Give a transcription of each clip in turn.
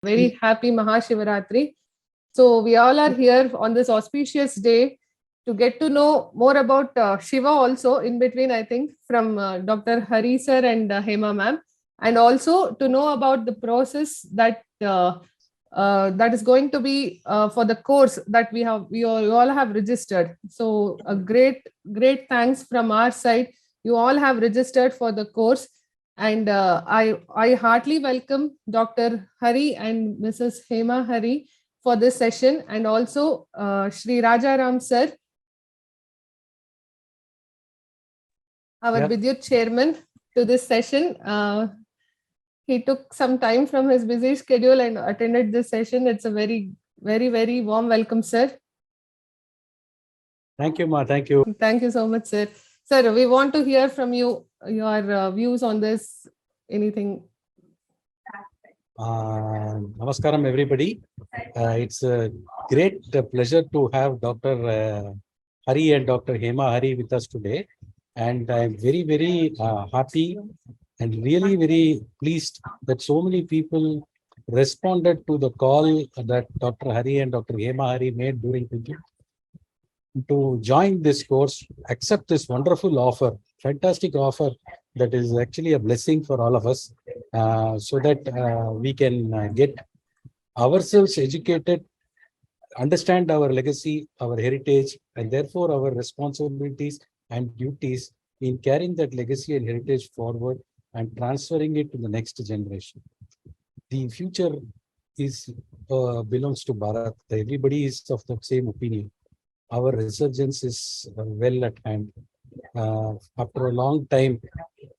Very happy Mahashivaratri. So we all are here on this auspicious day to get to know more about Shiva also in between, I think, from Dr. Hari sir and Hema ma'am, and also to know about the process that that is going to be for the course that we all have registered. So a great thanks from our side. You all have registered for the course. And I heartily welcome Dr. Hari and Mrs. Hema Hari for this session, and also Shri Rajaram sir, our Vidyut chairman, to this session. He took some time from his busy schedule and attended this session. It's a very warm welcome, sir. Thank you, Ma. Thank you. Thank you so much, sir. Sir, we want to hear from you, your views on this. Anything? Namaskaram, everybody. It's a great pleasure to have Dr. Hari and Dr. Hema Hari with us today. And I'm very happy and really very pleased that so many people responded to the call that Dr. Hari and Dr. Hema Hari made during the to join this course, accept this wonderful offer, fantastic offer that is actually a blessing for all of us, so that we can get ourselves educated, understand our legacy, our heritage, and therefore our responsibilities and duties in carrying that legacy and heritage forward and transferring it to the next generation. The future is belongs to Bharat. Everybody is of the same opinion. Our resurgence is well at hand. After a long time,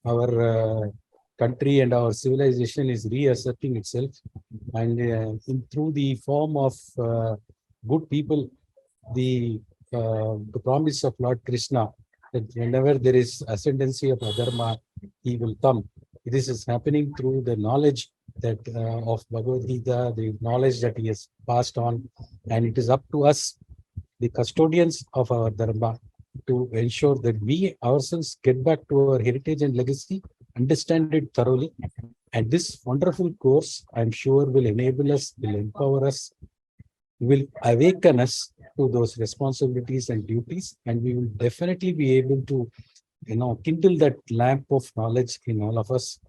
our country and our civilization is reasserting itself, and through the form of good people, the promise of Lord Krishna that whenever there is ascendancy of adharma, he will come. This is happening through the knowledge that of Bhagavad Gita, the knowledge that he has passed on, and it is up to us, the custodians of our dharma, to ensure that we ourselves get back to our heritage and legacy, understand it thoroughly. And this wonderful course, I'm sure, will enable us, will empower us, will awaken us to those responsibilities and duties, and we will definitely be able to, kindle that lamp of knowledge in all of us.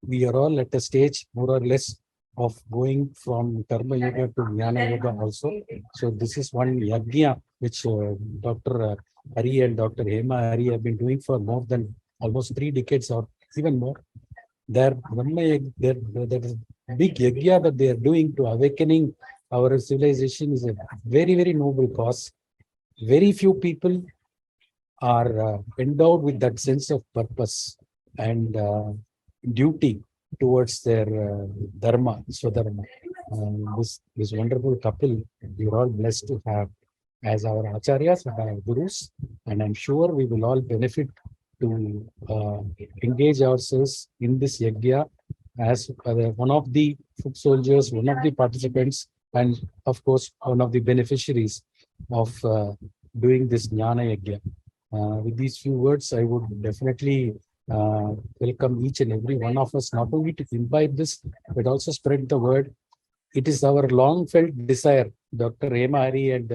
We are all at a stage, more or less, of going from Karma Yoga to Jnana Yoga also. So this is one yajna which Dr. Hari and Dr. Hema Hari have been doing for more than almost 3 decades or even more. That is big yajna that they are doing to awakening our civilization is a very noble cause. Very few people are endowed with that sense of purpose and duty towards their dharma, swadharma. This wonderful couple, we're all blessed to have as our acharyas and our gurus, and I'm sure we will all benefit to engage ourselves in this yajna as one of the foot soldiers, one of the participants, and of course one of the beneficiaries of doing this jnana yajna. With these few words, I would definitely welcome each and every one of us, not only to imbibe this, but also spread the word. It is our long felt desire. Dr. Hema Hari and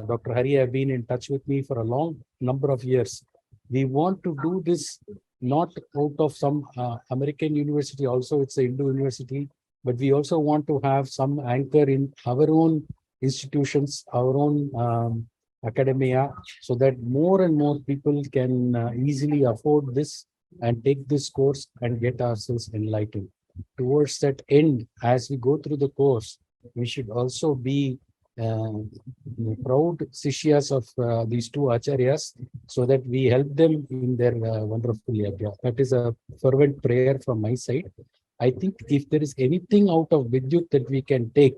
Dr. Hari have been in touch with me for a long number of years. We want to do this not out of some American university, also it's a Hindu university, but we also want to have some anchor in our own institutions, our own academia, so that more and more people can easily afford this and take this course and get ourselves enlightened. Towards that end, as we go through the course, we should also be proud sishyas of these two acharyas, so that we help them in their wonderful yajna. That is a fervent prayer from my side. I think if there is anything out of Vidyut that we can take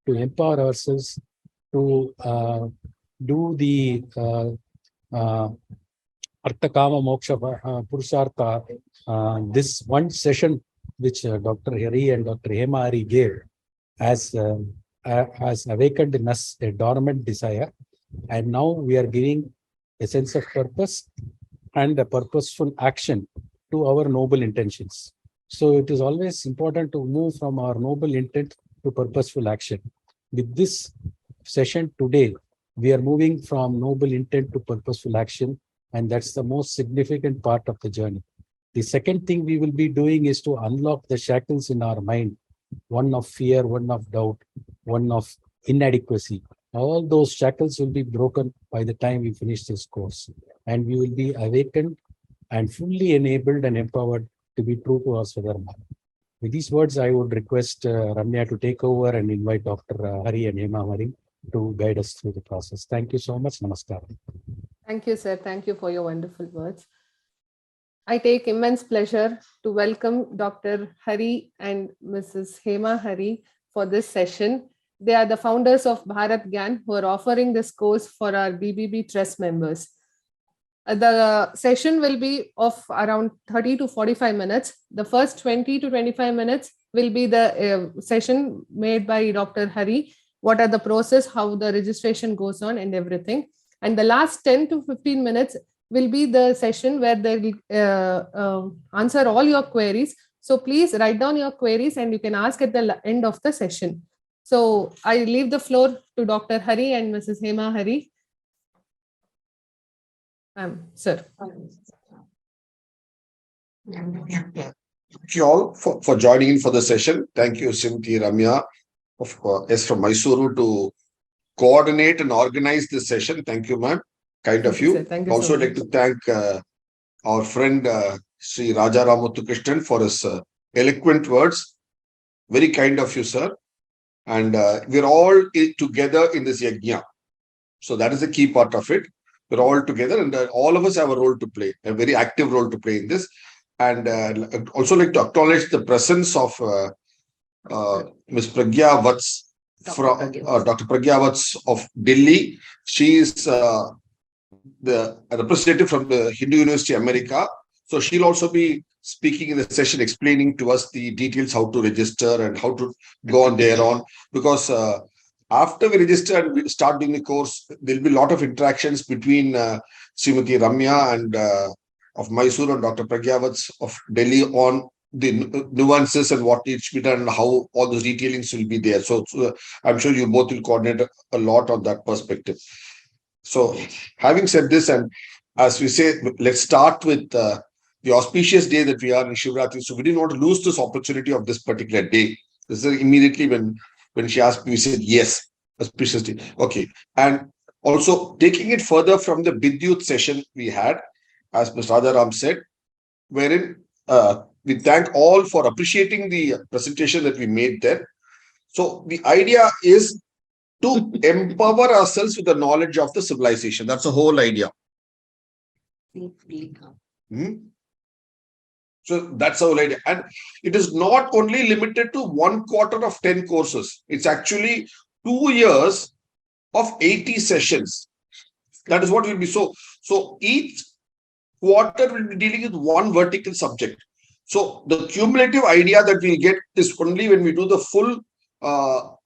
to empower ourselves to do the Artha Kama Moksha Purushartha, this one session which Dr. Hari and Dr. Hema Hari gave has awakened in us a dormant desire, and now we are giving a sense of purpose and a purposeful action to our noble intentions. So it is always important to move from our noble intent to purposeful action. With this session today, we are moving from noble intent to purposeful action, and that's the most significant part of the journey. The second thing we will be doing is to unlock the shackles in our mind, one of fear, one of doubt, one of inadequacy. All those shackles will be broken by the time we finish this course, and we will be awakened and fully enabled and empowered to be true to our Swadharma. With these words, I would request Ramya to take over and invite Dr. Hari and HemaHari to guide us through the process. Thank you so much. Namaskar. Thank you, sir. Thank you for your wonderful words. I take immense pleasure to welcome Dr. Hari and Mrs. HemaHari for this session. They are the founders of Bharath Gyan, who are offering this course for our BBB Trust members. The session will be of around 30 to 45 minutes. The first 20 to 25 minutes will be the session made by Dr. Hari. What are the process, how the registration goes on and everything. And the last 10 to 15 minutes will be the session where they will answer all your queries. So please write down your queries and you can ask at the end of the session. So I leave the floor to Dr. Hari and Mrs. HemaHari. Sir. Thank you all for joining in for the session. Thank you, Simti Ramya from Mysuru to coordinate and organize this session. Thank you, ma'am. Kind of you. Thank you also so like to thank our friend Sri Raja Ramuthu Krishnan for his eloquent words. Very kind of you, sir. And we're all together in this yajna. So that is the key part of it. We're all together and all of us have a role to play, a very active role to play in this. And I'd also like to acknowledge the presence of Ms. Pragya Vats, Dr. Pragya Vats of Delhi. She is the representative from the Hindu University America. So she'll also be speaking in the session, explaining to us the details, how to register and how to go on there on. Because after we register and we start doing the course, there'll be a lot of interactions between Srimati Ramya and of Mysore and Dr. Pragya Vats of Delhi on the nuances and what needs to be done and how all those detailings will be there. So I'm sure you both will coordinate a lot on that perspective. So having said this, and as we say, let's start with the auspicious day that we are in Shivratri. So we didn't want to lose this opportunity of this particular day. This is immediately when she asked me, we said, yes, auspicious day. Okay. And also taking it further from the Vidyut session we had, as Mr. Radharam said, wherein we thank all for appreciating the presentation that we made there. So the idea is to empower ourselves with the knowledge of the civilization. That's the whole idea. So that's the whole idea. And it is not only limited to 1/4 of 10 courses. It's actually 2 years of 80 sessions. That is what will be. So each quarter will be dealing with one vertical subject. So the cumulative idea that we'll get is only when we do the full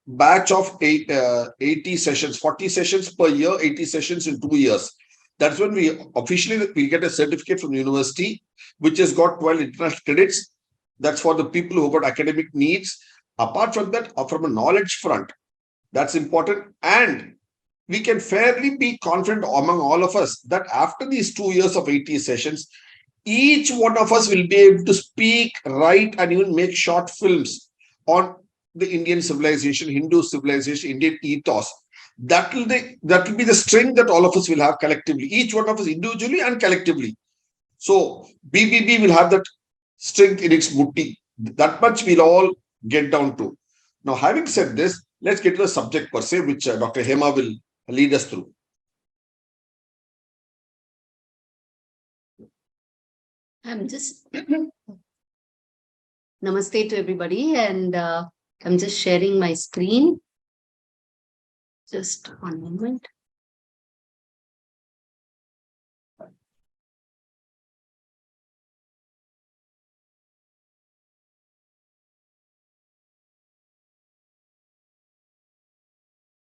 batch of 80 sessions, 40 sessions per year, 80 sessions in 2 years. That's when we officially get a certificate from the university, which has got 12 international credits. That's for the people who got academic needs. Apart from that, from a knowledge front, that's important. And we can fairly be confident among all of us that after these 2 years of 80 sessions, each one of us will be able to speak, write, and even make short films on the Indian civilization, Hindu civilization, Indian ethos. That will be the strength that all of us will have collectively, each one of us individually and collectively. So BBB will have that strength in its mutti. That much we'll all get down to. Now, having said this, let's get to the subject per se, which Dr. Hema will lead us through. I'm just Namaste to everybody, and I'm just sharing my screen. Just one moment.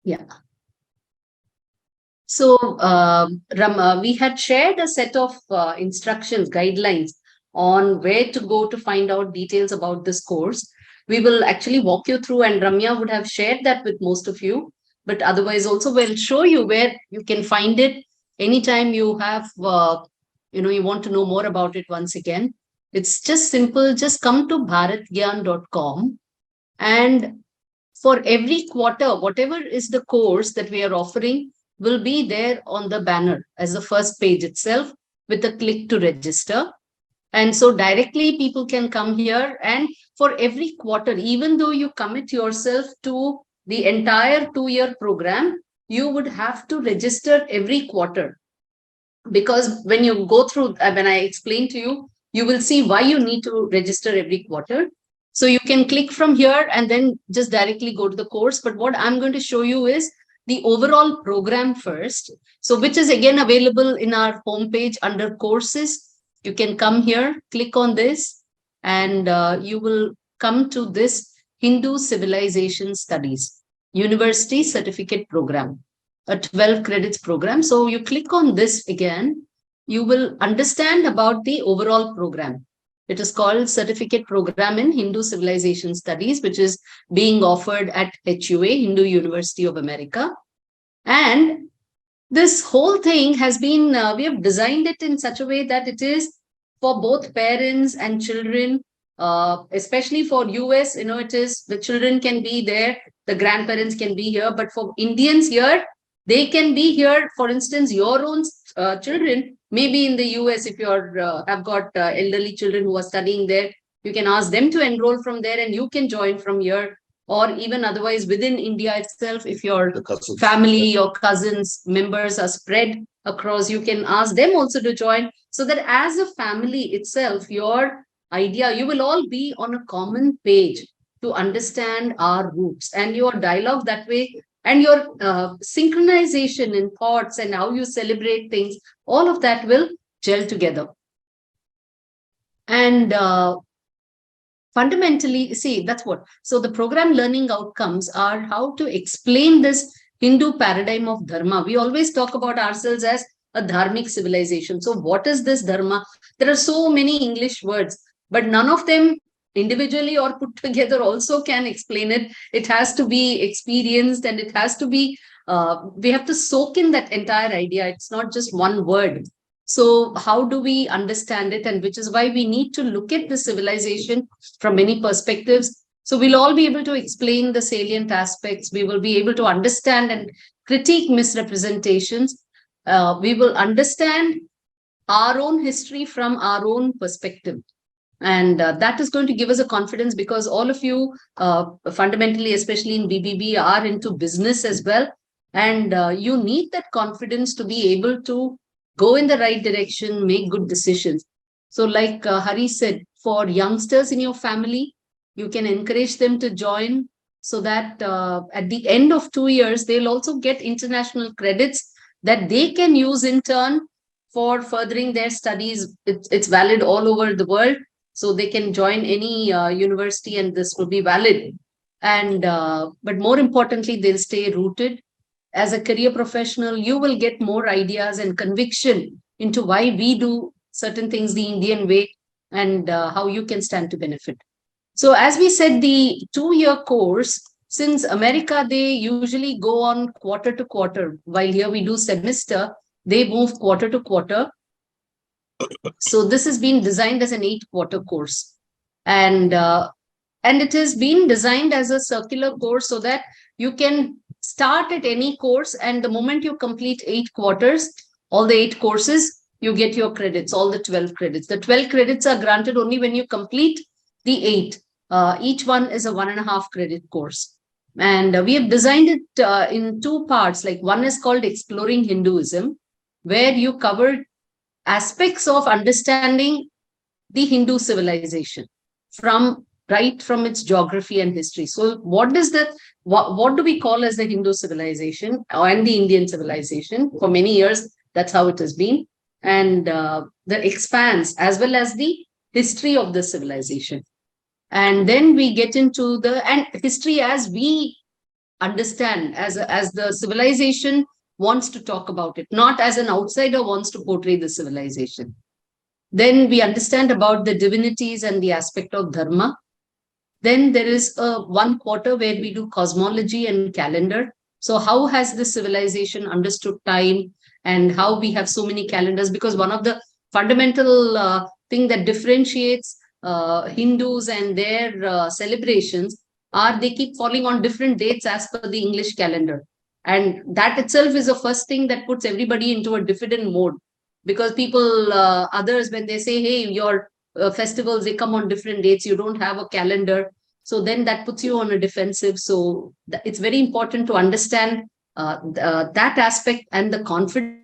Yeah. So, we had shared a set of instructions, guidelines on where to go to find out details about this course. We will actually walk you through, and Ramya would have shared that with most of you. But otherwise, also we'll show you where you can find it anytime you have, you want to know more about it once again. It's just simple. Just come to BharathGyan.com, and for every quarter, whatever is the course that we are offering will be there on the banner as the first page itself with a click to register. And so directly people can come here, and for every quarter, even though you commit yourself to the entire 2-year program, you would have to register every quarter. Because when you go through, when I explain to you, you will see why you need to register every quarter. So you can click from here and then just directly go to the course. But what I'm going to show you is the overall program first. So which is again available in our homepage under courses. You can come here, click on this, and you will come to this Hindu Civilization Studies University Certificate Program, a 12 credits program. So you click on this again, you will understand about the overall program. It is called Certificate Program in Hindu Civilization Studies, which is being offered at HUA, Hindu University of America. And this whole thing has been, we have designed it in such a way that it is for both parents and children, especially for US, it is the children can be there, the grandparents can be here, but for Indians here, they can be here. For instance, your own children, maybe in the US, if you have got elderly children who are studying there, you can ask them to enroll from there and you can join from here. Or even otherwise within India itself, if your family or cousins, members are spread across, you can ask them also to join, so that as a family itself, your idea, you will all be on a common page to understand our roots, and your dialogue that way, and your synchronization in thoughts and how you celebrate things, all of that will gel together. And fundamentally, see, that's what. So the program learning outcomes are how to explain this Hindu paradigm of dharma. We always talk about ourselves as a dharmic civilization. So what is this dharma? There are so many English words, but none of them individually or put together also can explain it. It has to be experienced, and it has to be, we have to soak in that entire idea. It's not just one word. So how do we understand it? And which is why we need to look at the civilization from many perspectives. So we'll all be able to explain the salient aspects. We will be able to understand and critique misrepresentations. We will understand our own history from our own perspective. And that is going to give us a confidence, because all of you fundamentally, especially in BBB, are into business as well. And you need that confidence to be able to go in the right direction, make good decisions. So like Hari said, for youngsters in your family, you can encourage them to join, so that at the end of 2 years, they'll also get international credits that they can use in turn for furthering their studies. It's valid all over the world. So they can join any university and this will be valid. And but more importantly, they'll stay rooted. As a career professional, you will get more ideas and conviction into why we do certain things the Indian way, and how you can stand to benefit. So as we said, the 2-year course, since America, they usually go on quarter to quarter, while here we do semester, they move quarter to quarter. So this has been designed as an 8-quarter course. And it has been designed as a circular course, so that you can start at any course, and the moment you complete 8 quarters, all the 8 courses, you get your credits, all the 12 credits. The 12 credits are granted only when you complete the 8. Each one is a 1.5 credit course. And we have designed it in 2 parts. Like one is called Exploring Hinduism, where you cover aspects of understanding the Hindu civilization right from its geography and history. So what is that? What do we call as the Hindu civilization and the Indian civilization? For many years, that's how it has been. And the expanse as well as the history of the civilization. And then we get into the history as we understand, as the civilization wants to talk about it, not as an outsider wants to portray the civilization. Then we understand about the divinities and the aspect of dharma. Then there is a 1 quarter where we do cosmology and calendar. So how has this civilization understood time and how we have so many calendars? Because one of the fundamental thing that differentiates Hindus and their celebrations are they keep falling on different dates as per the English calendar. And that itself is the first thing that puts everybody into a diffident mode. Because people, others, when they say, hey, your festivals, they come on different dates, you don't have a calendar. So then that puts you on a defensive. So it's very important to understand that aspect and the confidence.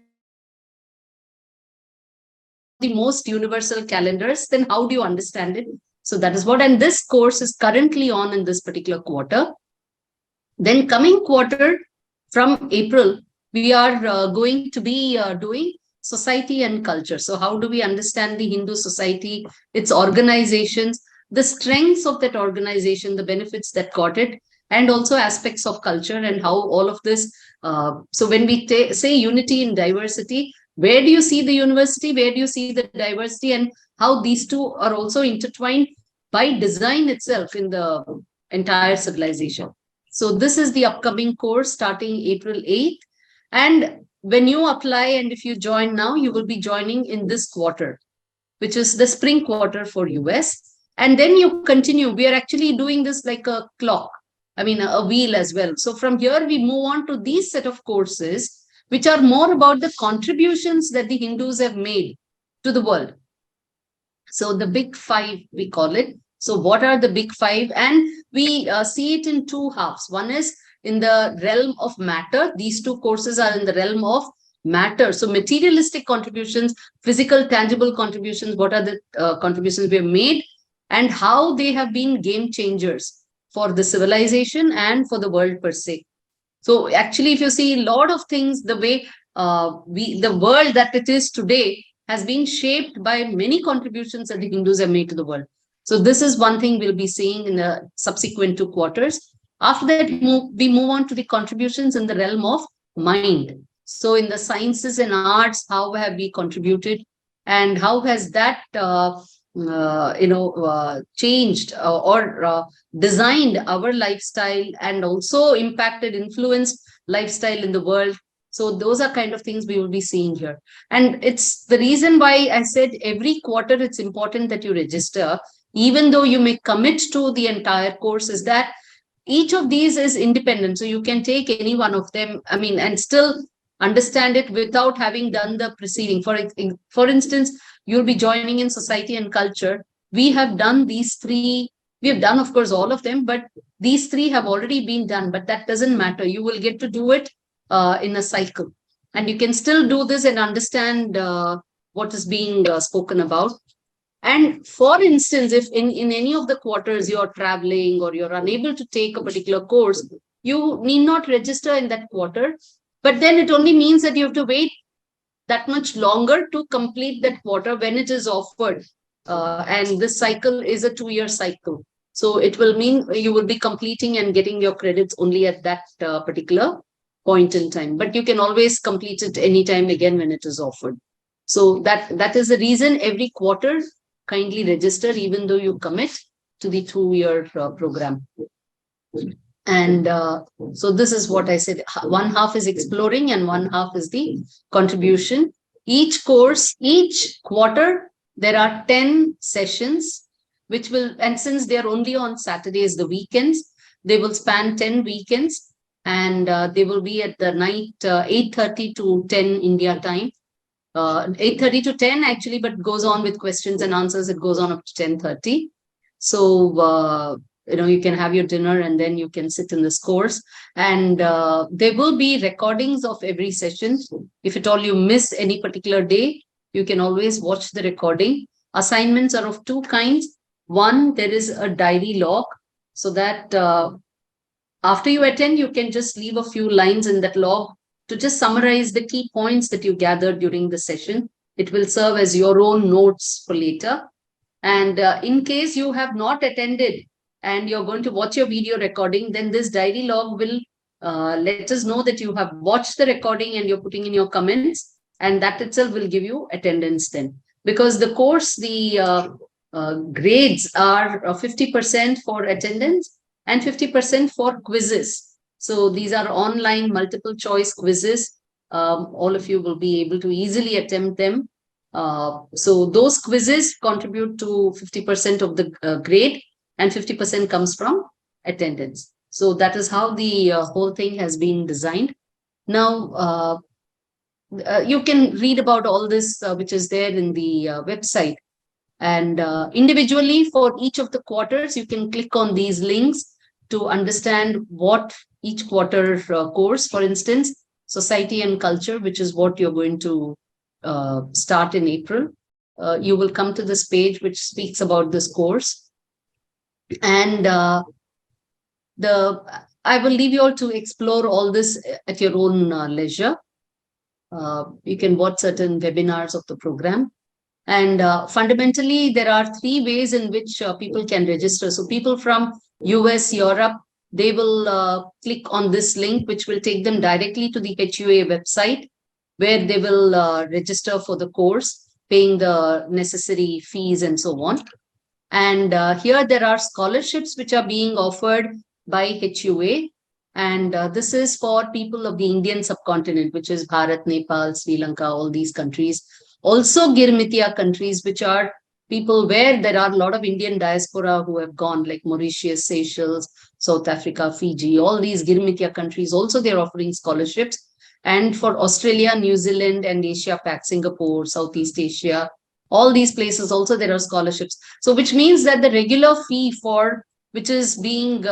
The most universal calendars, then how do you understand it? So that is what, and this course is currently on in this particular quarter. Then coming quarter from April, we are going to be doing society and culture. So how do we understand the Hindu society, its organizations, the strengths of that organization, the benefits that got it, and also aspects of culture and how all of this. So when we say unity in diversity, where do you see the university? Where do you see the diversity, and how these two are also intertwined by design itself in the entire civilization? So this is the upcoming course starting April 8th. And when you apply and if you join now, you will be joining in this quarter, which is the spring quarter for US. And then you continue. We are actually doing this like a clock, I mean, a wheel as well. So from here, we move on to these set of courses, which are more about the contributions that the Hindus have made to the world. So the big five, we call it. So what are the big five? And we see it in two halves. One is in the realm of matter. These two courses are in the realm of matter. So materialistic contributions, physical, tangible contributions, what are the contributions we have made and how they have been game changers for the civilization and for the world per se. So actually, if you see a lot of things, the way the world that it is today has been shaped by many contributions that the Hindus have made to the world. So this is one thing we'll be seeing in the subsequent 2 quarters. After that, we move on to the contributions in the realm of mind. So in the sciences and arts, how have we contributed and how has that changed or designed our lifestyle and also impacted, influenced lifestyle in the world. So those are kind of things we will be seeing here. And it's the reason why I said every quarter it's important that you register, even though you may commit to the entire course, is that each of these is independent. So you can take any one of them, I mean, and still understand it without having done the preceding. For instance, you'll be joining in society and culture. We have done these three. We have done, of course, all of them, but these three have already been done, but that doesn't matter. You will get to do it in a cycle. And you can still do this and understand what is being spoken about. And for instance, if in any of the quarters you're traveling or you're unable to take a particular course, you need not register in that quarter. But then it only means that you have to wait that much longer to complete that quarter when it is offered. And this cycle is a 2-year cycle. So it will mean you will be completing and getting your credits only at that particular point in time. But you can always complete it anytime again when it is offered. So that is the reason every quarter, kindly register, even though you commit to the 2-year program. And so this is what I said. One half is exploring and one half is the contribution. Each course, each quarter, there are 10 sessions, which will, and since they're only on Saturdays, the weekends, they will span 10 weekends and they will be at the night 8:30 to 10 India time. 8:30 to 10 actually, but goes on with questions and answers. It goes on up to 10:30. So, you can have your dinner and then you can sit in this course. And there will be recordings of every session. If at all you miss any particular day, you can always watch the recording. Assignments are of 2 kinds. One, there is a diary log so that after you attend, you can just leave a few lines in that log to just summarize the key points that you gathered during the session. It will serve as your own notes for later. And in case you have not attended and you're going to watch your video recording, then this diary log will let us know that you have watched the recording and you're putting in your comments, and that itself will give you attendance then. because the course, the grades are 50% for attendance and 50% for quizzes. So these are online multiple choice quizzes. All of you will be able to easily attempt them. So those quizzes contribute to 50% of the grade, and 50% comes from attendance. So that is how the whole thing has been designed. Now, you can read about all this, which is there in the website. And individually for each of the quarters, you can click on these links to understand what each quarter course, for instance, society and culture, which is what you're going to start in April. You will come to this page which speaks about this course. And I will leave you all to explore all this at your own leisure. You can watch certain webinars of the program. And fundamentally, there are 3 ways in which people can register. So people from US, Europe, they will click on this link, which will take them directly to the HUA website, where they will register for the course, paying the necessary fees and so on. And here there are scholarships which are being offered by HUA. And this is for people of the Indian subcontinent, which is Bharat, Nepal, Sri Lanka, all these countries. Also Girmitya countries, which are people where there are a lot of Indian diaspora who have gone, like Mauritius, Seychelles, South Africa, Fiji, all these Girmitya countries. Also, they're offering scholarships. And for Australia, New Zealand, and Asia Pac, Singapore, Southeast Asia, all these places also there are scholarships. So which means that the regular fee for which is being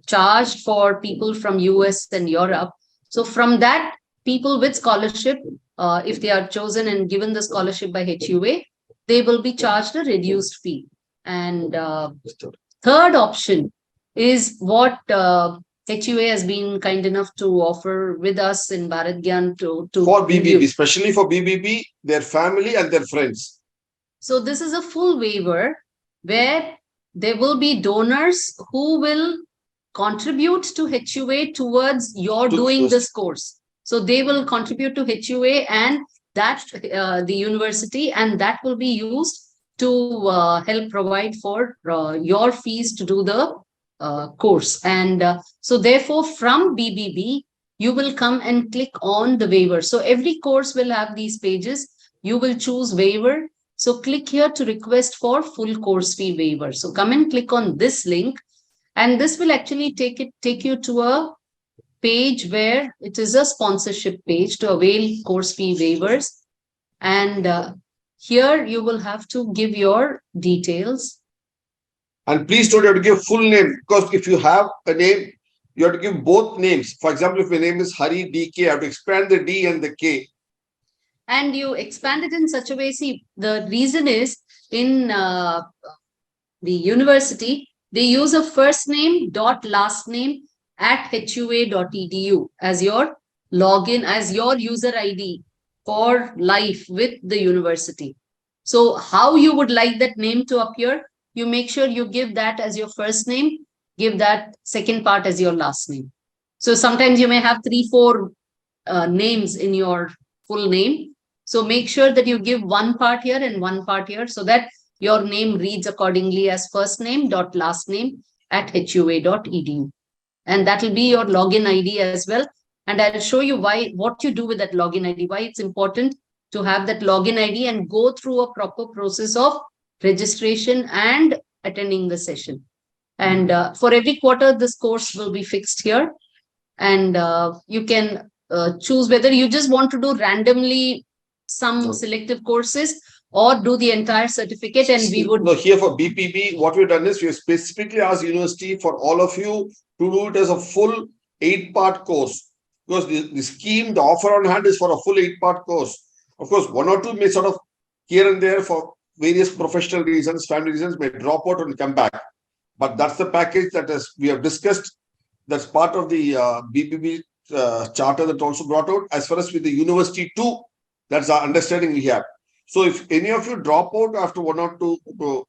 charged for people from US and Europe. So from that, people with scholarship, if they are chosen and given the scholarship by HUA, they will be charged a reduced fee. And third option is what HUA has been kind enough to offer with us in BharathGyan to for BBB, especially for BBB, their family and their friends. So this is a full waiver where there will be donors who will contribute to HUA towards your doing this course. So they will contribute to HUA and that the university, and that will be used to help provide for your fees to do the course. And so therefore from BBB, you will come and click on the waiver. So every course will have these pages. You will choose waiver. So click here to request for full course fee waiver. So come and click on this link, and this will actually take you to a page where it is a sponsorship page to avail course fee waivers. And here you will have to give your details. And please don't have to give full name, because if you have a name, you have to give both names. For example, if your name is Hari DK, I have to expand the D and the K. And you expand it in such a way. See, the reason is in the university, they use a first name dot last name at hua.edu as your login, as your user ID for life with the university. So how you would like that name to appear, you make sure you give that as your first name, give that second part as your last name. So sometimes you may have 3-4 names in your full name. So make sure that you give one part here and one part here, so that your name reads accordingly as first name dot last name at hua.edu. And that will be your login ID as well. And I'll show you what you do with that login ID, why it's important to have that login ID and go through a proper process of registration and attending the session. And for every quarter, this course will be fixed here. And you can choose whether you just want to do randomly some selective courses or do the entire certificate. And we would... No, here for BPB, what we've done is we have specifically asked university for all of you to do it as a full 8-part course. Because the scheme, the offer on hand is for a full 8-part course. Of course, 1 or 2 may sort of here and there for various professional reasons, family reasons, may drop out and come back. But that's the package that we have discussed. That's part of the BPB charter that also brought out. As far as with the university too, that's our understanding we have. So if any of you drop out after 1 or 2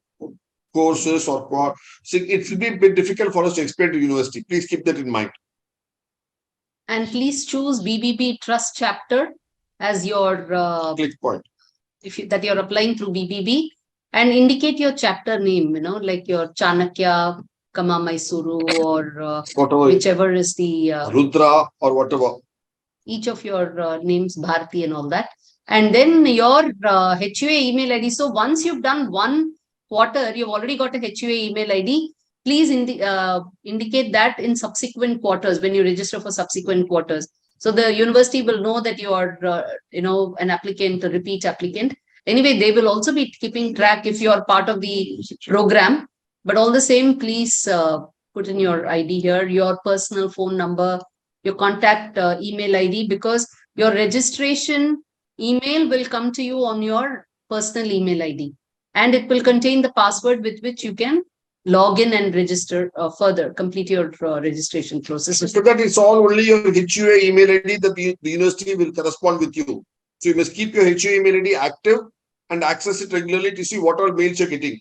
courses or it will be a bit difficult for us to explain to university. Please keep that in mind. And please choose BBB Trust Chapter as your click point. that you're applying through BBB, and indicate your chapter name, like your Chanakya, Kama Mysuru, or Whatever, whichever is the Rudra or whatever. each of your names, Bharati and all that. And then your HUA email ID. So once you've done one quarter, you've already got a HUA email ID. Please indicate that in subsequent quarters when you register for subsequent quarters. So the university will know that you are, an applicant, a repeat applicant. Anyway, they will also be keeping track if you are part of the program. But all the same, please put in your ID here, your personal phone number, your contact email ID, because your registration email will come to you on your personal email ID, and it will contain the password with which you can log in and register further, complete your registration process. So that it's all only your HUA email ID that the university will correspond with you. So you must keep your HUA email ID active and access it regularly to see what all mails you're getting.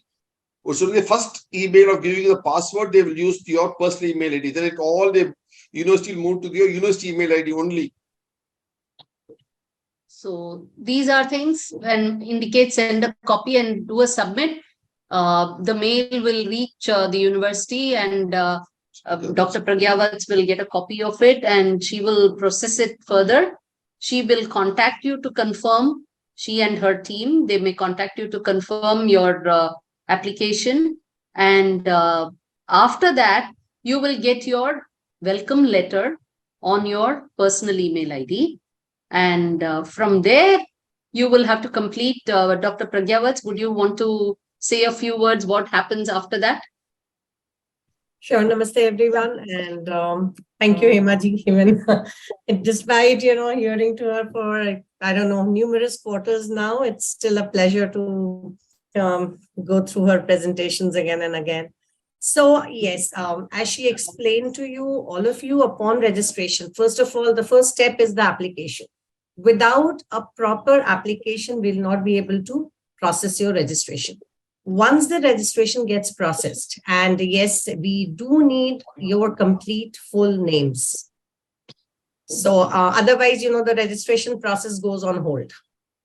So the first email of giving you the password, they will use your personal email ID. Then the university will move to your university email ID only. So these are things, when indicate send a copy and do a submit. The mail will reach the university, and Dr. Pragyavats will get a copy of it, and she will process it further. She will contact you to confirm, she and her team, they may contact you to confirm your application. And after that, you will get your welcome letter on your personal email ID. And from there, you will have to complete. Dr. Pragyavats, would you want to say a few words? What happens after that? Sure. Namaste, everyone. And thank you, Hemaji. Even despite, hearing to her for, I don't know, numerous quarters now, it's still a pleasure to go through her presentations again and again. So yes, as she explained to you, all of you, upon registration, first of all, the first step is the application. Without a proper application, we'll not be able to process your registration. Once the registration gets processed, and yes, we do need your complete full names. So otherwise, the registration process goes on hold.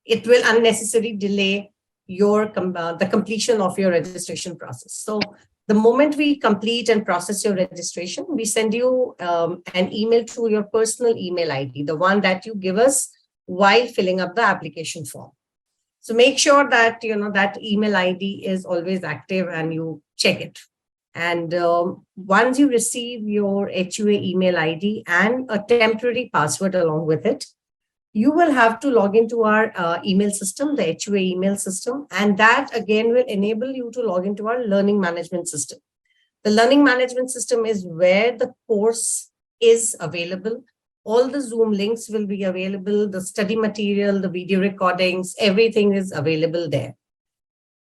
It will unnecessarily delay the completion of your registration process. So the moment we complete and process your registration, we send you an email to your personal email ID, the one that you give us while filling up the application form. So make sure that, that email ID is always active and you check it. And once you receive your HUA email ID and a temporary password along with it, you will have to log into our email system, the HUA email system, and that again will enable you to log into our learning management system. The learning management system is where the course is available. All the Zoom links will be available, the study material, the video recordings, everything is available there.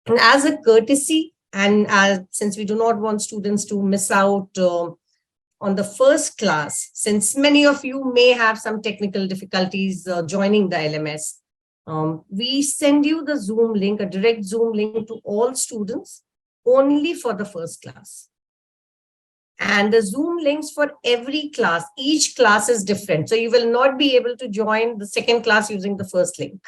And as a courtesy, and since we do not want students to miss out on the first class, since many of you may have some technical difficulties joining the LMS, we send you the Zoom link, a direct Zoom link to all students only for the first class. And the Zoom links for every class, each class is different. So you will not be able to join the second class using the first link.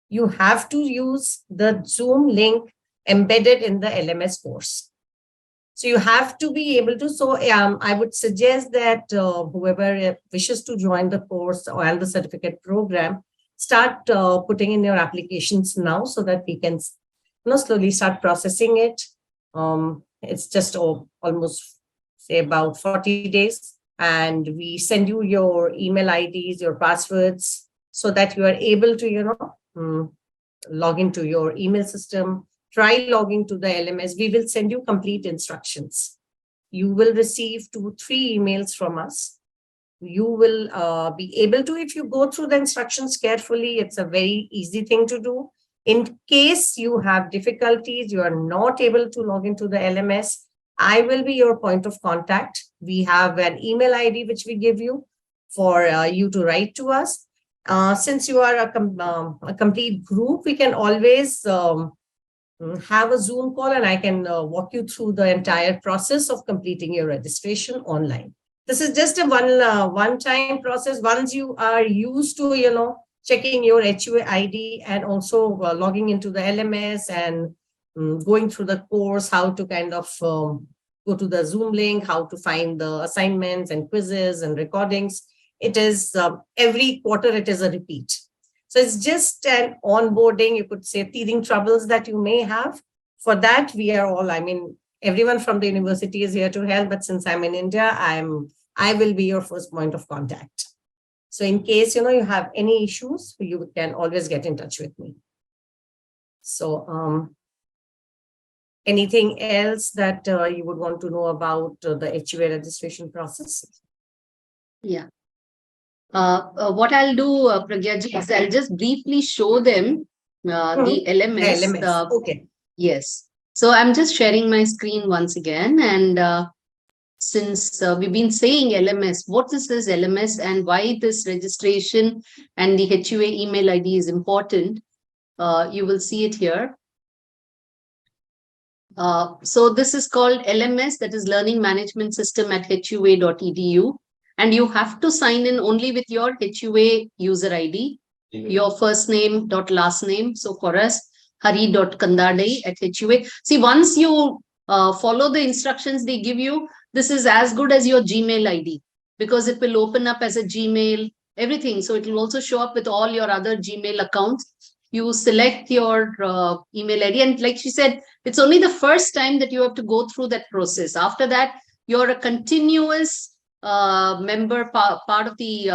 You have to use the Zoom link embedded in the LMS course. So you have to be able to, so I would suggest that whoever wishes to join the course or the certificate program, start putting in your applications now so that we can slowly start processing it. It's just almost say about 40 days. And we send you your email IDs, your passwords, so that you are able to, log into your email system. Try logging to the LMS. We will send you complete instructions. You will receive 2-3 emails from us. You will be able to, if you go through the instructions carefully, it's a very easy thing to do. In case you have difficulties, you are not able to log into the LMS, I will be your point of contact. We have an email ID which we give you for you to write to us. Since you are a complete group, we can always have a Zoom call and I can walk you through the entire process of completing your registration online. This is just a one-time process. Once you are used to, checking your HUA ID and also logging into the LMS and going through the course, how to kind of go to the Zoom link, how to find the assignments and quizzes and recordings. It is every quarter, it is a repeat. So it's just an onboarding, you could say, teething troubles that you may have. For that, we are all, I mean, everyone from the university is here to help, but since I'm in India, I will be your first point of contact. So in case, you know, you have any issues, you can always get in touch with me. So anything else that you would want to know about the HUA registration process? Yeah. What I'll do, Pragyaji, is I'll just briefly show them the LMS. Okay. Yes. So I'm just sharing my screen once again. And since we've been saying LMS, what is this LMS and why this registration and the HUA email ID is important, you will see it here. So this is called LMS, that is Learning Management System at HUA.edu. And you have to sign in only with your HUA user ID, your first name dot last name. So for us, hari.kandade at HUA. See, once you follow the instructions they give you, this is as good as your Gmail ID, because it will open up as a Gmail, everything. So it will also show up with all your other Gmail accounts. You select your email ID. And like she said, it's only the first time that you have to go through that process. After that, you're a continuous member, part of the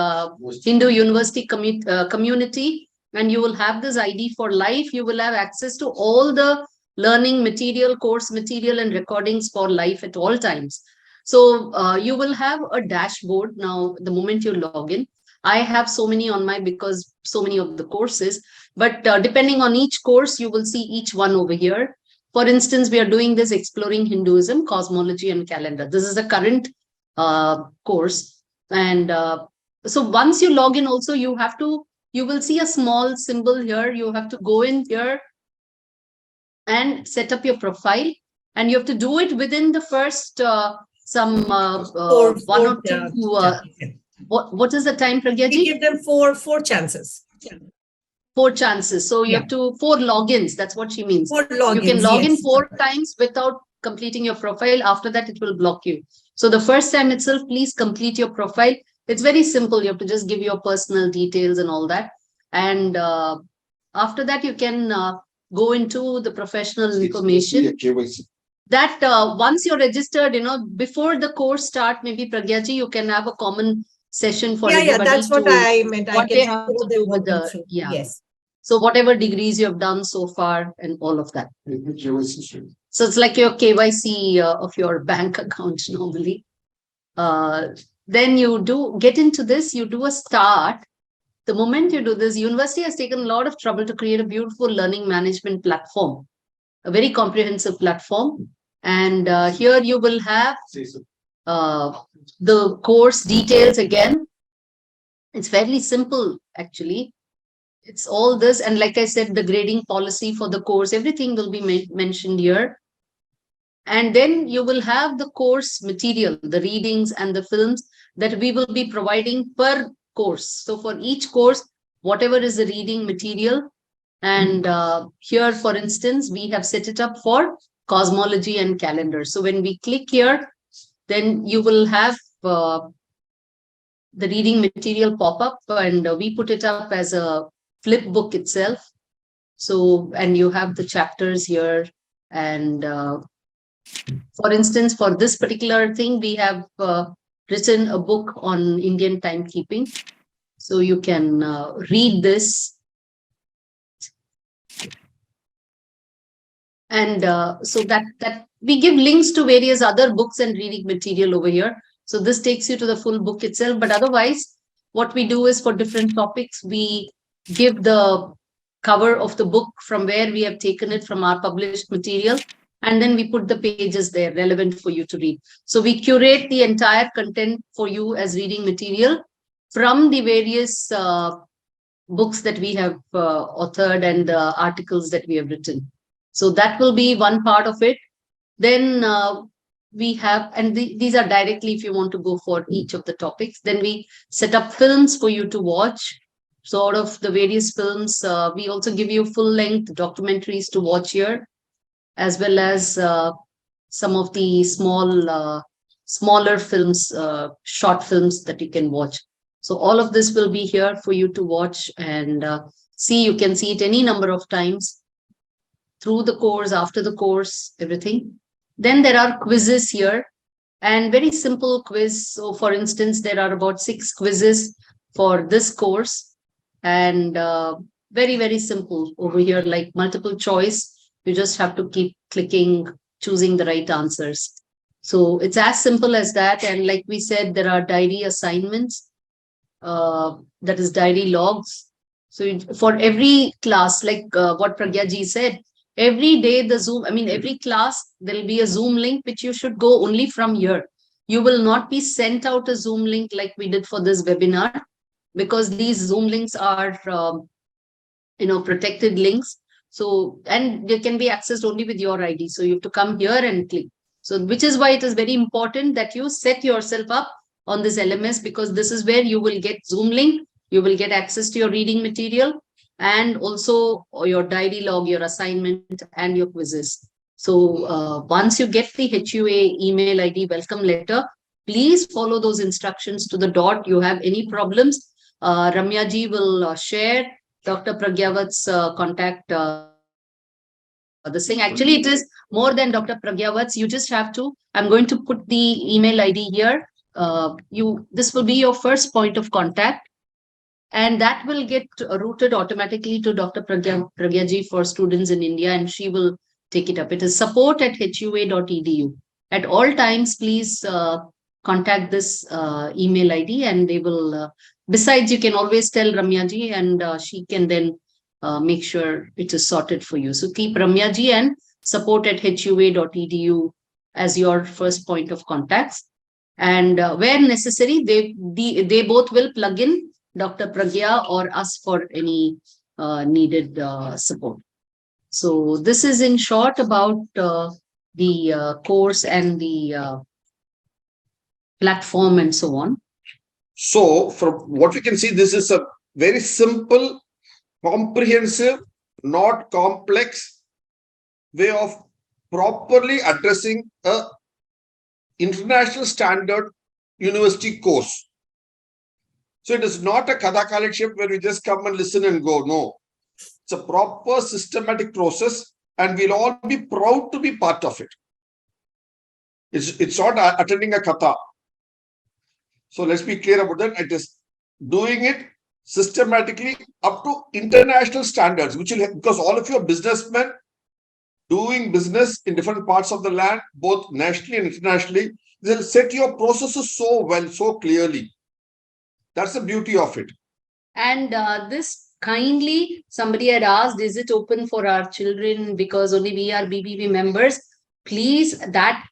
Hindu University community, and you will have this ID for life. You will have access to all the learning material, course material, and recordings for life at all times. So you will have a dashboard now the moment you log in. I have so many on my, because so many of the courses, but depending on each course, you will see each one over here. For instance, we are doing this Exploring Hinduism, Cosmology and Calendar. This is the current course. And so once you log in also, you will see a small symbol here. You have to go in here and set up your profile. And you have to do it within the first one or two. What is the time, Pragyaji? We give them four chances. 4 chances. So you have to 4 logins. That's what she means. 4 logins. You can log in 4 times without completing your profile. After that, it will block you. So the first time itself, please complete your profile. It's very simple. You have to just give your personal details and all that. And after that, you can go into the professional information. That once you're registered, you know, before the course start, maybe Pragyaji, you can have a common session for everybody. Yeah, that's what I meant. I can have yes. So whatever degrees you have done so far and all of that. So it's like your KYC of your bank account normally. Then you do get into this, you do a start. The moment you do this, university has taken a lot of trouble to create a beautiful learning management platform, a very comprehensive platform. And here you will have the course details again. It's fairly simple, actually. It's all this. And like I said, the grading policy for the course, everything will be mentioned here. And then you will have the course material, the readings and the films that we will be providing per course. So for each course, whatever is the reading material. And here, for instance, we have set it up for cosmology and calendar. So when we click here, then you will have the reading material pop up, and we put it up as a flip book itself. So, and you have the chapters here. And for instance, for this particular thing, we have written a book on Indian timekeeping. So you can read this. And so that we give links to various other books and reading material over here. So this takes you to the full book itself. But otherwise, what we do is for different topics, we give the cover of the book from where we have taken it from our published material. And then we put the pages there relevant for you to read. So we curate the entire content for you as reading material from the various books that we have authored and the articles that we have written. So that will be one part of it. Then we have, and these are directly if you want to go for each of the topics. Then we set up films for you to watch. So out of the various films, we also give you full-length documentaries to watch here, as well as some of the smaller films, short films that you can watch. So all of this will be here for you to watch and see. You can see it any number of times through the course, after the course, everything. Then there are quizzes here, and very simple quiz. So for instance, there are about 6 quizzes for this course, and very, very simple over here, like multiple choice. You just have to keep clicking, choosing the right answers. So it's as simple as that. And like we said, there are diary assignments, that is diary logs. So for every class, like what Pragya ji said, every day the Zoom, I mean, every class, there'll be a Zoom link, which you should go only from here. You will not be sent out a Zoom link like we did for this webinar, because these Zoom links are, protected links. So, and they can be accessed only with your ID. So you have to come here and click. So, which is why it is very important that you set yourself up on this LMS, because this is where you will get Zoom link, you will get access to your reading material, and also your diary log, your assignment, and your quizzes. So once you get the HUA email ID welcome letter, please follow those instructions to the dot. You have any problems, Ramya ji will share Dr. Pragyavat's contact. This thing, actually, it is more than Dr. Pragyavat's. You just have to, I'm going to put the email ID here. This will be your first point of contact, and that will get routed automatically to Dr. Pragya ji for students in India, and she will take it up. It is support@hua.edu. At all times, please contact this email ID, and they will, besides, you can always tell Ramya ji, and she can then make sure it is sorted for you. So keep Ramya ji and support@hua.edu as your first point of contacts. And where necessary, they both will plug in Dr. Pragya or us for any needed support. So this is in short about the course and the platform and so on. So from what we can see, this is a very simple, comprehensive, not complex way of properly addressing a international standard university course. So it is not a Katha Kalakshep where we just come and listen and go. No, it's a proper systematic process, and we'll all be proud to be part of it. It's not attending a Katha. So let's be clear about that. It is doing it systematically up to international standards, which will, because all of you are businessmen doing business in different parts of the land, both nationally and internationally. They'll set your processes so well, so clearly. That's the beauty of it. And this kindly, somebody had asked, is it open for our children because only we are BBB members? Please, that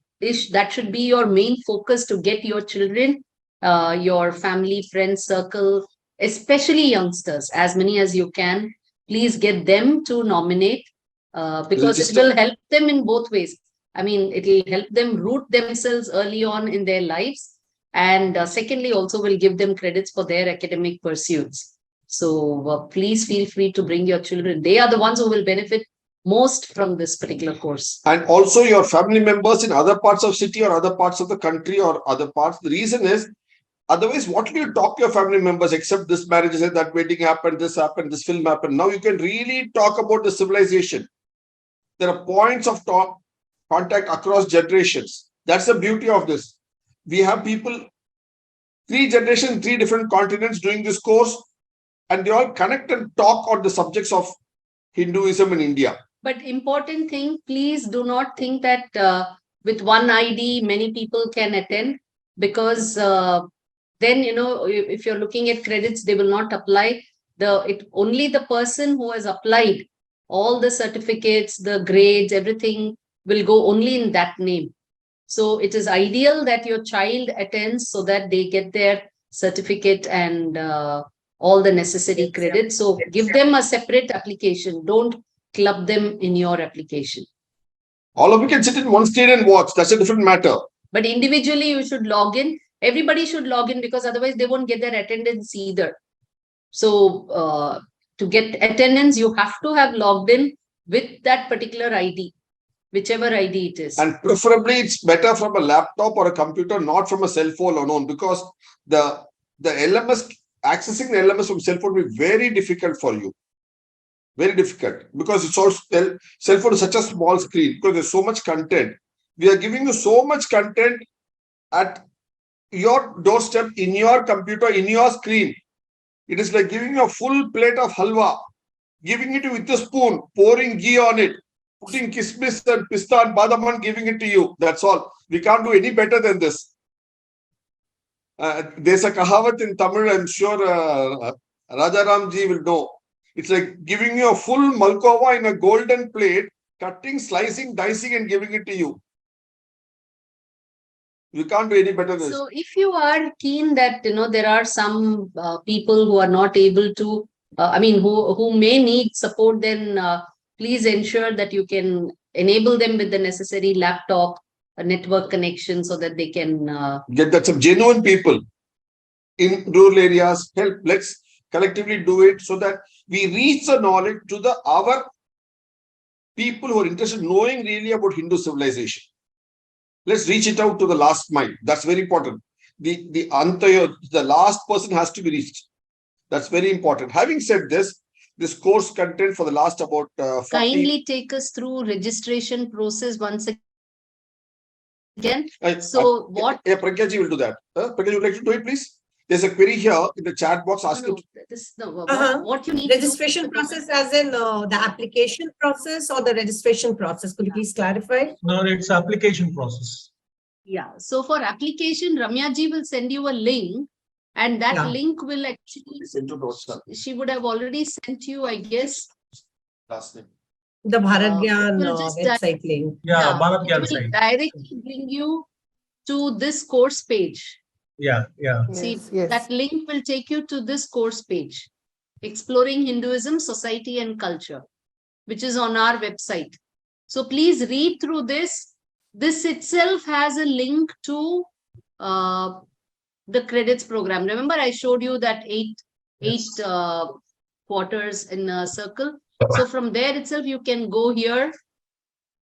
should be your main focus, to get your children, your family, friends circle, especially youngsters, as many as you can. Please get them to nominate, because it will help them in both ways. I mean, it will help them root themselves early on in their lives. And secondly, also will give them credits for their academic pursuits. So please feel free to bring your children. They are the ones who will benefit most from this particular course. And also your family members in other parts of city or other parts of the country or other parts. The reason is, otherwise, what will you talk to your family members except this marriage, that wedding happened, this film happened. Now you can really talk about the civilization. There are points of contact across generations. That's the beauty of this. We have people, 3 generations, 3 different continents doing this course, and they all connect and talk on the subjects of Hinduism in India. But important thing, please do not think that with one ID, many people can attend, because then, if you're looking at credits, they will not apply. Only the person who has applied, all the certificates, the grades, everything will go only in that name. So it is ideal that your child attends so that they get their certificate and all the necessary credits. So give them a separate application. Don't club them in your application. All of you can sit in one screen and watch. That's a different matter. But individually, you should log in. Everybody should log in, because otherwise they won't get their attendance either. So to get attendance, you have to have logged in with that particular ID, whichever ID it is. And preferably, it's better from a laptop or a computer, not from a cell phone alone, because the LMS, accessing the LMS from cell phone will be very difficult for you. Very difficult, because it's also cell phone is such a small screen, because there's so much content. We are giving you so much content at your doorstep, in your computer, in your screen. It is like giving you a full plate of halwa, giving it with a spoon, pouring ghee on it, putting kismis and pista and badam and giving it to you. That's all. We can't do any better than this. There's a kahavat in Tamil, I'm sure Rajaramji will know. It's like giving you a full malkova in a golden plate, cutting, slicing, dicing and giving it to you. You can't do any better than this. So if you are keen that, there are some people who are not able to, who may need support, then please ensure that you can enable them with the necessary laptop, a network connection, so that they can get that some genuine people in rural areas help. Let's collectively do it so that we reach the knowledge to our people who are interested in knowing really about Hindu civilization. Let's reach it out to the last mile. That's very important. The last person has to be reached. That's very important. Having said this course content for the last about 40... Kindly take us through registration process once again. What? Yeah, Pragyaji will do that. Pragyaji, would like to do it, please? There's a query here in the chat box asking. What you need registration process, as in the application process or the registration process? Could you please clarify? No, it's application process. Yeah. So for application, Ramyaji will send you a link, and that link will actually, she would have already sent you, I guess, last name. The Bharath Gyan website link. Yeah, Bharath Gyan it will site. directly bring you to this course page. Yeah. See, that link will take you to this course page, Exploring Hinduism, Society and Culture, which is on our website. So please read through this. This itself has a link to the credits program. Remember, I showed you that eight quarters in a circle. So from there itself, you can go here.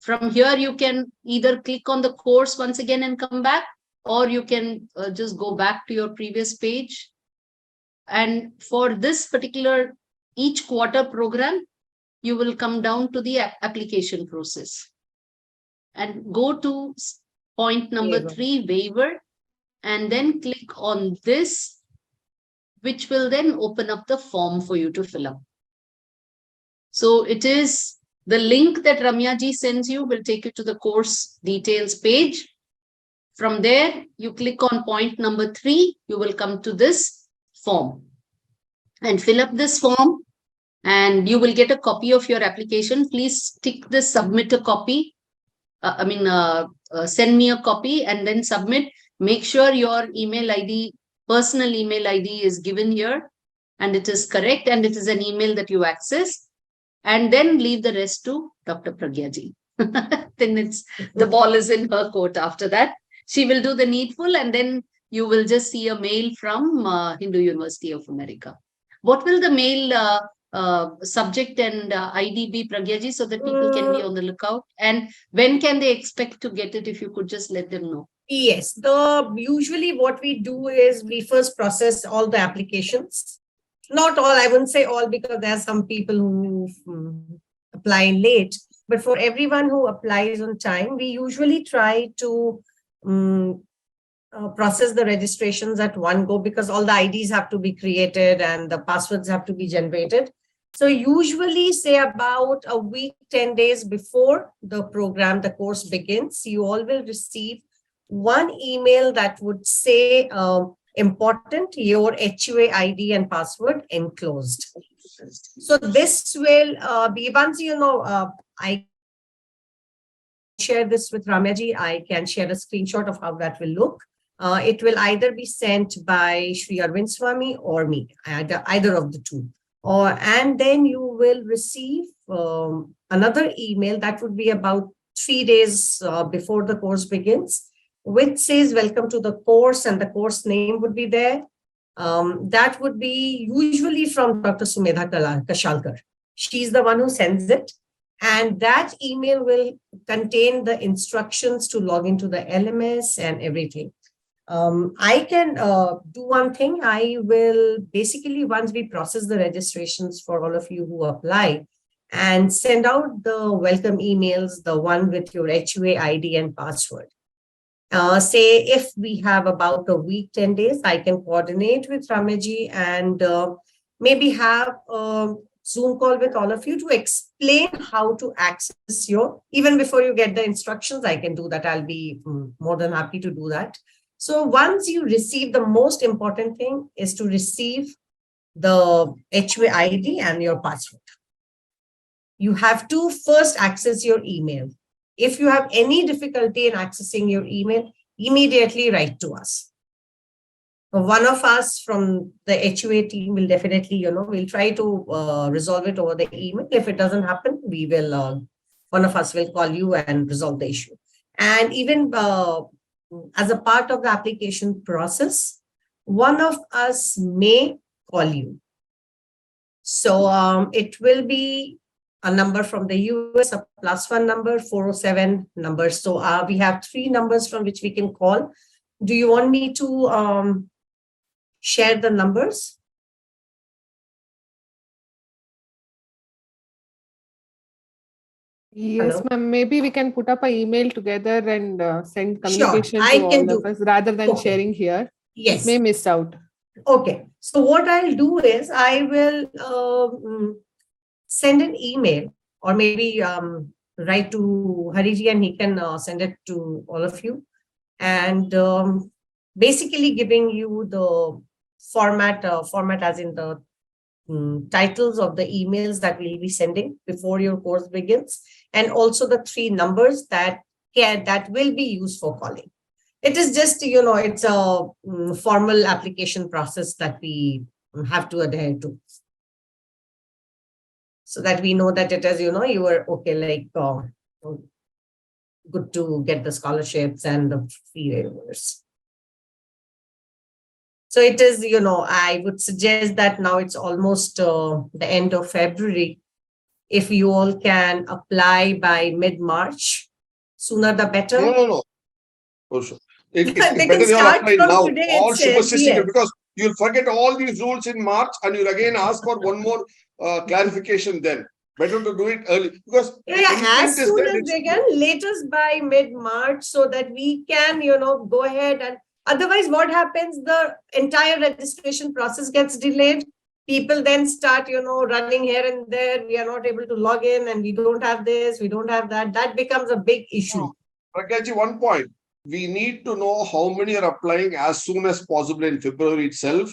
From here, you can either click on the course once again and come back, or you can just go back to your previous page. And for this particular each quarter program, you will come down to the application process and go to point number 3, waiver, and then click on this, which will then open up the form for you to fill up. So it is the link that Ramyaji sends you will take you to the course details page. From there, you click on point number 3, you will come to this form and fill up this form, and you will get a copy of your application. Please tick this submit a copy. Send me a copy and then submit. Make sure your email ID, personal email ID is given here and it is correct and it is an email that you access, and then leave the rest to Dr. Pragyaji. Then the ball is in her court after that. She will do the needful, and then you will just see a mail from Hindu University of America. What will the mail subject and ID be, Pragyaji, so that people can be on the lookout? And when can they expect to get it, if you could just let them know? Yes, usually what we do is we first process all the applications. Not all, I wouldn't say all, because there are some people who apply late. But for everyone who applies on time, we usually try to process the registrations at one go, because all the IDs have to be created and the passwords have to be generated. So usually say about a week, 10 days before the program, the course begins, you all will receive one email that would say important, your HUA ID and password enclosed. So this will be, once I share this with Ramyaji, I can share a screenshot of how that will look. It will either be sent by Sri Arvind Swami or me, either of the two. And then you will receive another email that would be about 3 days before the course begins, which says welcome to the course, and the course name would be there. That would be usually from Dr. Sumedha Kashalkar. She's the one who sends it. And that email will contain the instructions to log into the LMS and everything. I can do one thing. I will basically, once we process the registrations for all of you who apply, and send out the welcome emails, the one with your HUA ID and password. Say if we have about a week, 10 days, I can coordinate with Rameji and maybe have a Zoom call with all of you to explain how to access your, even before you get the instructions, I can do that. I'll be more than happy to do that. So once you receive, the most important thing is to receive the HUA ID and your password. You have to first access your email. If you have any difficulty in accessing your email, immediately write to us. One of us from the HUA team will definitely, we'll try to resolve it over the email. If it doesn't happen, we will, one of us will call you and resolve the issue. And even as a part of the application process, one of us may call you. So it will be a number from the US, a +1 number, 407 numbers. So we have 3 numbers from which we can call. Do you want me to share the numbers? Yes, Hello? ma'am. Maybe we can put up an email together and send Sure, communication I to can all of do. us rather than Okay. sharing here. Yes. It may miss out. Okay. So what I'll do is I will send an email or maybe write to Hariji and he can send it to all of you. And basically giving you the format as in the titles of the emails that we'll be sending before your course begins, and also the 3 numbers that will be used for calling. It is just, it's a formal application process that we have to adhere to, so that we know that it is, you were okay, like good to get the scholarships and the fee waivers. So it is, I would suggest that now it's almost the end of February. If you all can apply by mid-March, sooner the better. No. Also, it's They better can they all start apply from now. today All itself, superstitious, yes. because you'll forget all these rules in March and you'll again ask for one more clarification then. Better to do it early, because the As intent is soon that as it's, they can, latest by mid-March, so that we can, go ahead. And otherwise, what happens? The entire registration process gets delayed. People then start, running here and there. We are not able to log in and we don't have this, we don't have that. That becomes a big issue. Pragyaji, one point. We need to know how many are applying as soon as possible in February itself,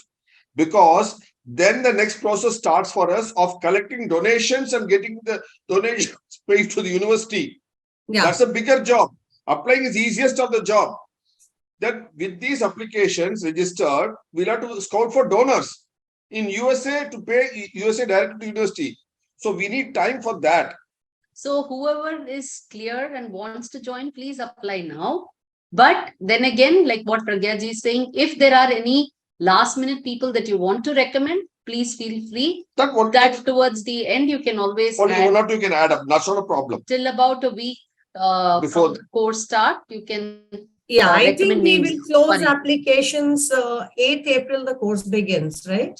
because then the next process starts for us of collecting donations and getting the donations paid to the university. Yeah. That's a bigger job. Applying is easiest of the job. Then with these applications registered, we'll have to scout for donors in USA to pay USA direct to university. So we need time for that. So whoever is clear and wants to join, please apply now. But then again, like what Pragyaji is saying, if there are any last minute people that you want to recommend, please feel free. That towards the end, you can always only add, 1 or 2 can add up. That's not a problem. till about a week Before from course start, you can. Yeah, I think we names. will close Sorry. applications 8th April, the course begins, right?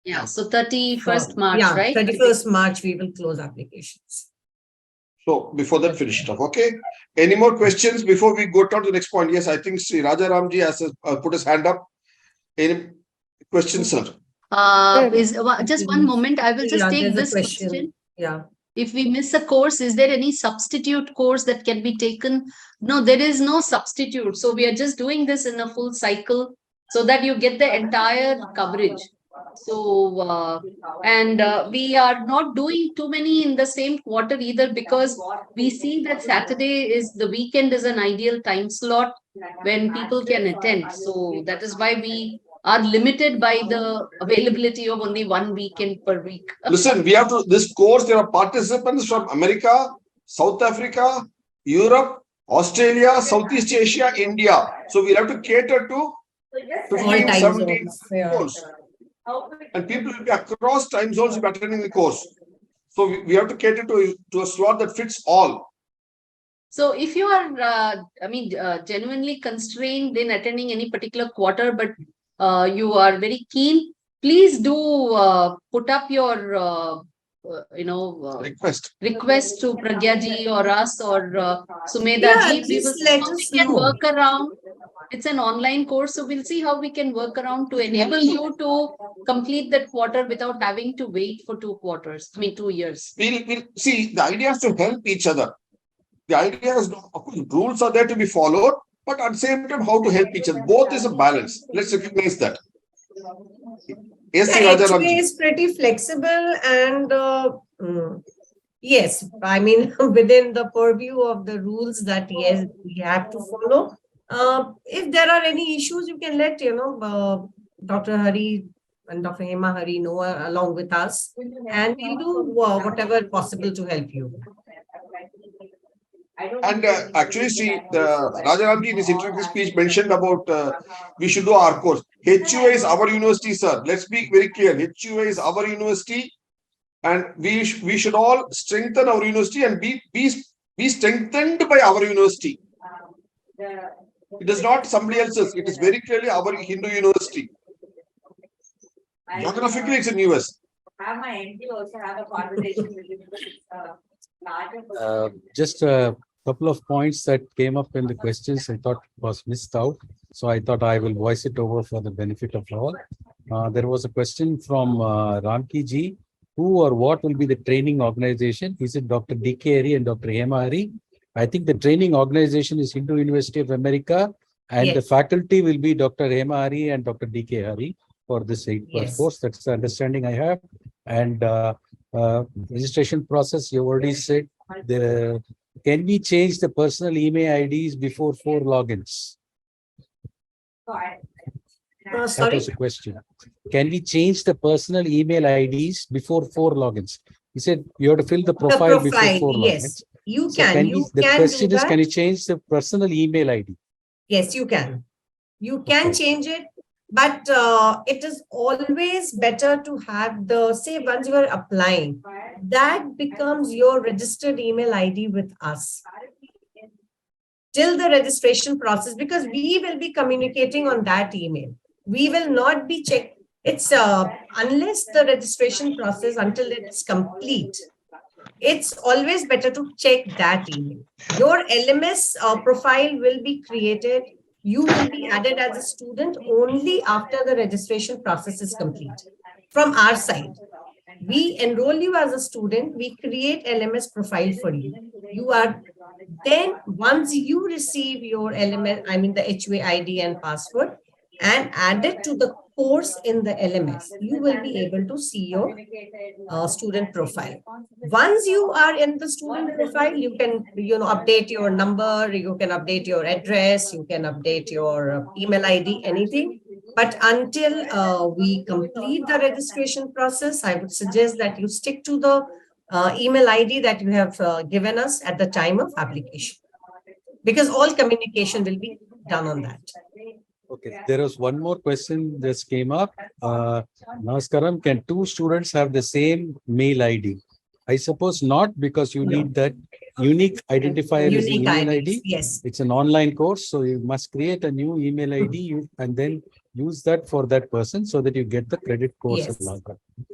Yeah, so 31st March, yeah, right? 31st March, we will close applications. So before that, finish it off. Okay. Any more questions before we go down to the next point? Yes, I think Sri Raja Ramji has put his hand up. Any questions, sir? Just one moment. I will just take this question. Yeah. If we miss a course, is there any substitute course that can be taken? No, there is no substitute. So we are just doing this in a full cycle so that you get the entire coverage. So, we are not doing too many in the same quarter either, because we see that Saturday is the weekend is an ideal time slot when people can attend. So that is why we are limited by the availability of only 1 weekend per week. Listen, we have to, this course, there are participants from America, South Africa, Europe, Australia, Southeast Asia, India. So we have to cater to All 15, time 17 zones. Yeah. course. And people will be across time zones will be attending the course. So we have to cater to a slot that fits all. So if you are, genuinely constrained in attending any particular quarter, but you are very keen, please do put up your, request to Pragya ji or us or Sumedha Yeah, ji. We will just see let how us we can know. work around. It's an online course, so we'll see how we can work around to enable you to complete that quarter without having to wait for 2 quarters. 2 years. We'll see, the idea is to help each other. The idea is, of course, rules are there to be followed, but at the same time, how to help each other. Both is a balance. Let's recognize that. Yes, Yeah, Raja HUA Ramji. is pretty flexible and yes, within the purview of the rules that yes, we have to follow. If there are any issues, you can let Dr. Hari and Dr. HemaHari know along with us, and we'll do whatever possible to help you. And actually, see, Raja Ramji in his introductory speech mentioned about we should do our course. HUA is our university, sir. Let's be very clear. HUA is our university, and we should all strengthen our university and be strengthened by our university. It is not somebody else's. It is very clearly our Hindu university. Geographically, it's in US. Have my MD also have a conversation with you. Just a couple of points that came up in the questions I thought was missed out. So I thought I will voice it over for the benefit of all. There was a question from Ramki ji. Who or what will be the training organization? Is it Dr. D.K.Hari and Dr. HemaHari? I think the training organization is Hindu University of America, and the faculty will be Dr. HemaHari and Dr. D.K.Hari for this 8+ course. That's the understanding I have. And registration process, you already said. Can we change the personal email IDs before 4 logins? That was the question. Can we change the personal email IDs before 4 logins? He said you have to fill the profile before 4 logins. You So can. the question is, can you change the personal email ID? Yes, you can. You can change it, but it is always better to have say once you are applying, that becomes your registered email ID with us till the registration process, because we will be communicating on that email. We will not be checking. It's unless the registration process, until it is complete, it's always better to check that email. Your LMS profile will be created. You will be added as a student only after the registration process is complete. From our side, we enroll you as a student. We create LMS profile for you. Then once you receive your LMS, the HUA ID and password, and add it to the course in the LMS, you will be able to see your student profile. Once you are in the student profile, you can update your number, you can update your address, you can update your email ID, anything. But until we complete the registration process, I would suggest that you stick to the email ID that you have given us at the time of application, because all communication will be done on that. Okay, there was one more question that came up. Namaskaram, can 2 students have the same mail ID? I suppose not, because you need that unique identifier as the email ID. Yes. It's an online course, so you must create a new email ID and then use that for that person so that you get the credit course. Yes.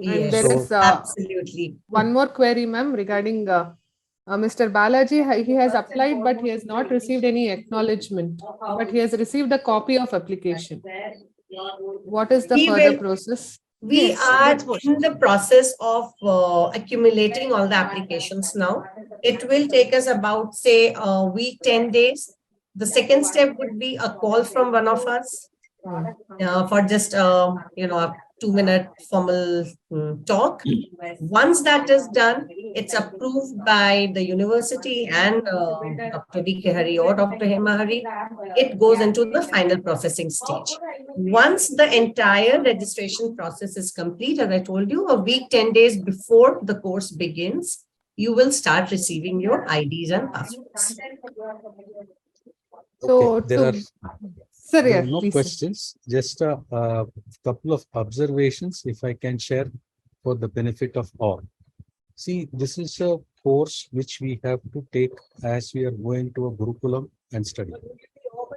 And there is absolutely one more query, ma'am, regarding Mr. Balaji. He has applied, but he has not received any acknowledgement. But he has received a copy of application. What is the further process? We are in the process of accumulating all the applications now. It will take us about, say, a week, 10 days. The second step would be a call from one of us for just, a 2-minute formal talk. Once that is done, it's approved by the university and Dr.D.K.Hari or Dr. HemaHari. It goes into the final processing stage. Once the entire registration process is complete, as I told you, a week, 10 days before the course begins, you will start receiving your IDs and passwords. So Sir, There yeah, are no please, sir. questions, just a couple of observations, if I can share for the benefit of all. See, this is a course which we have to take as we are going to a Gurukulam and study.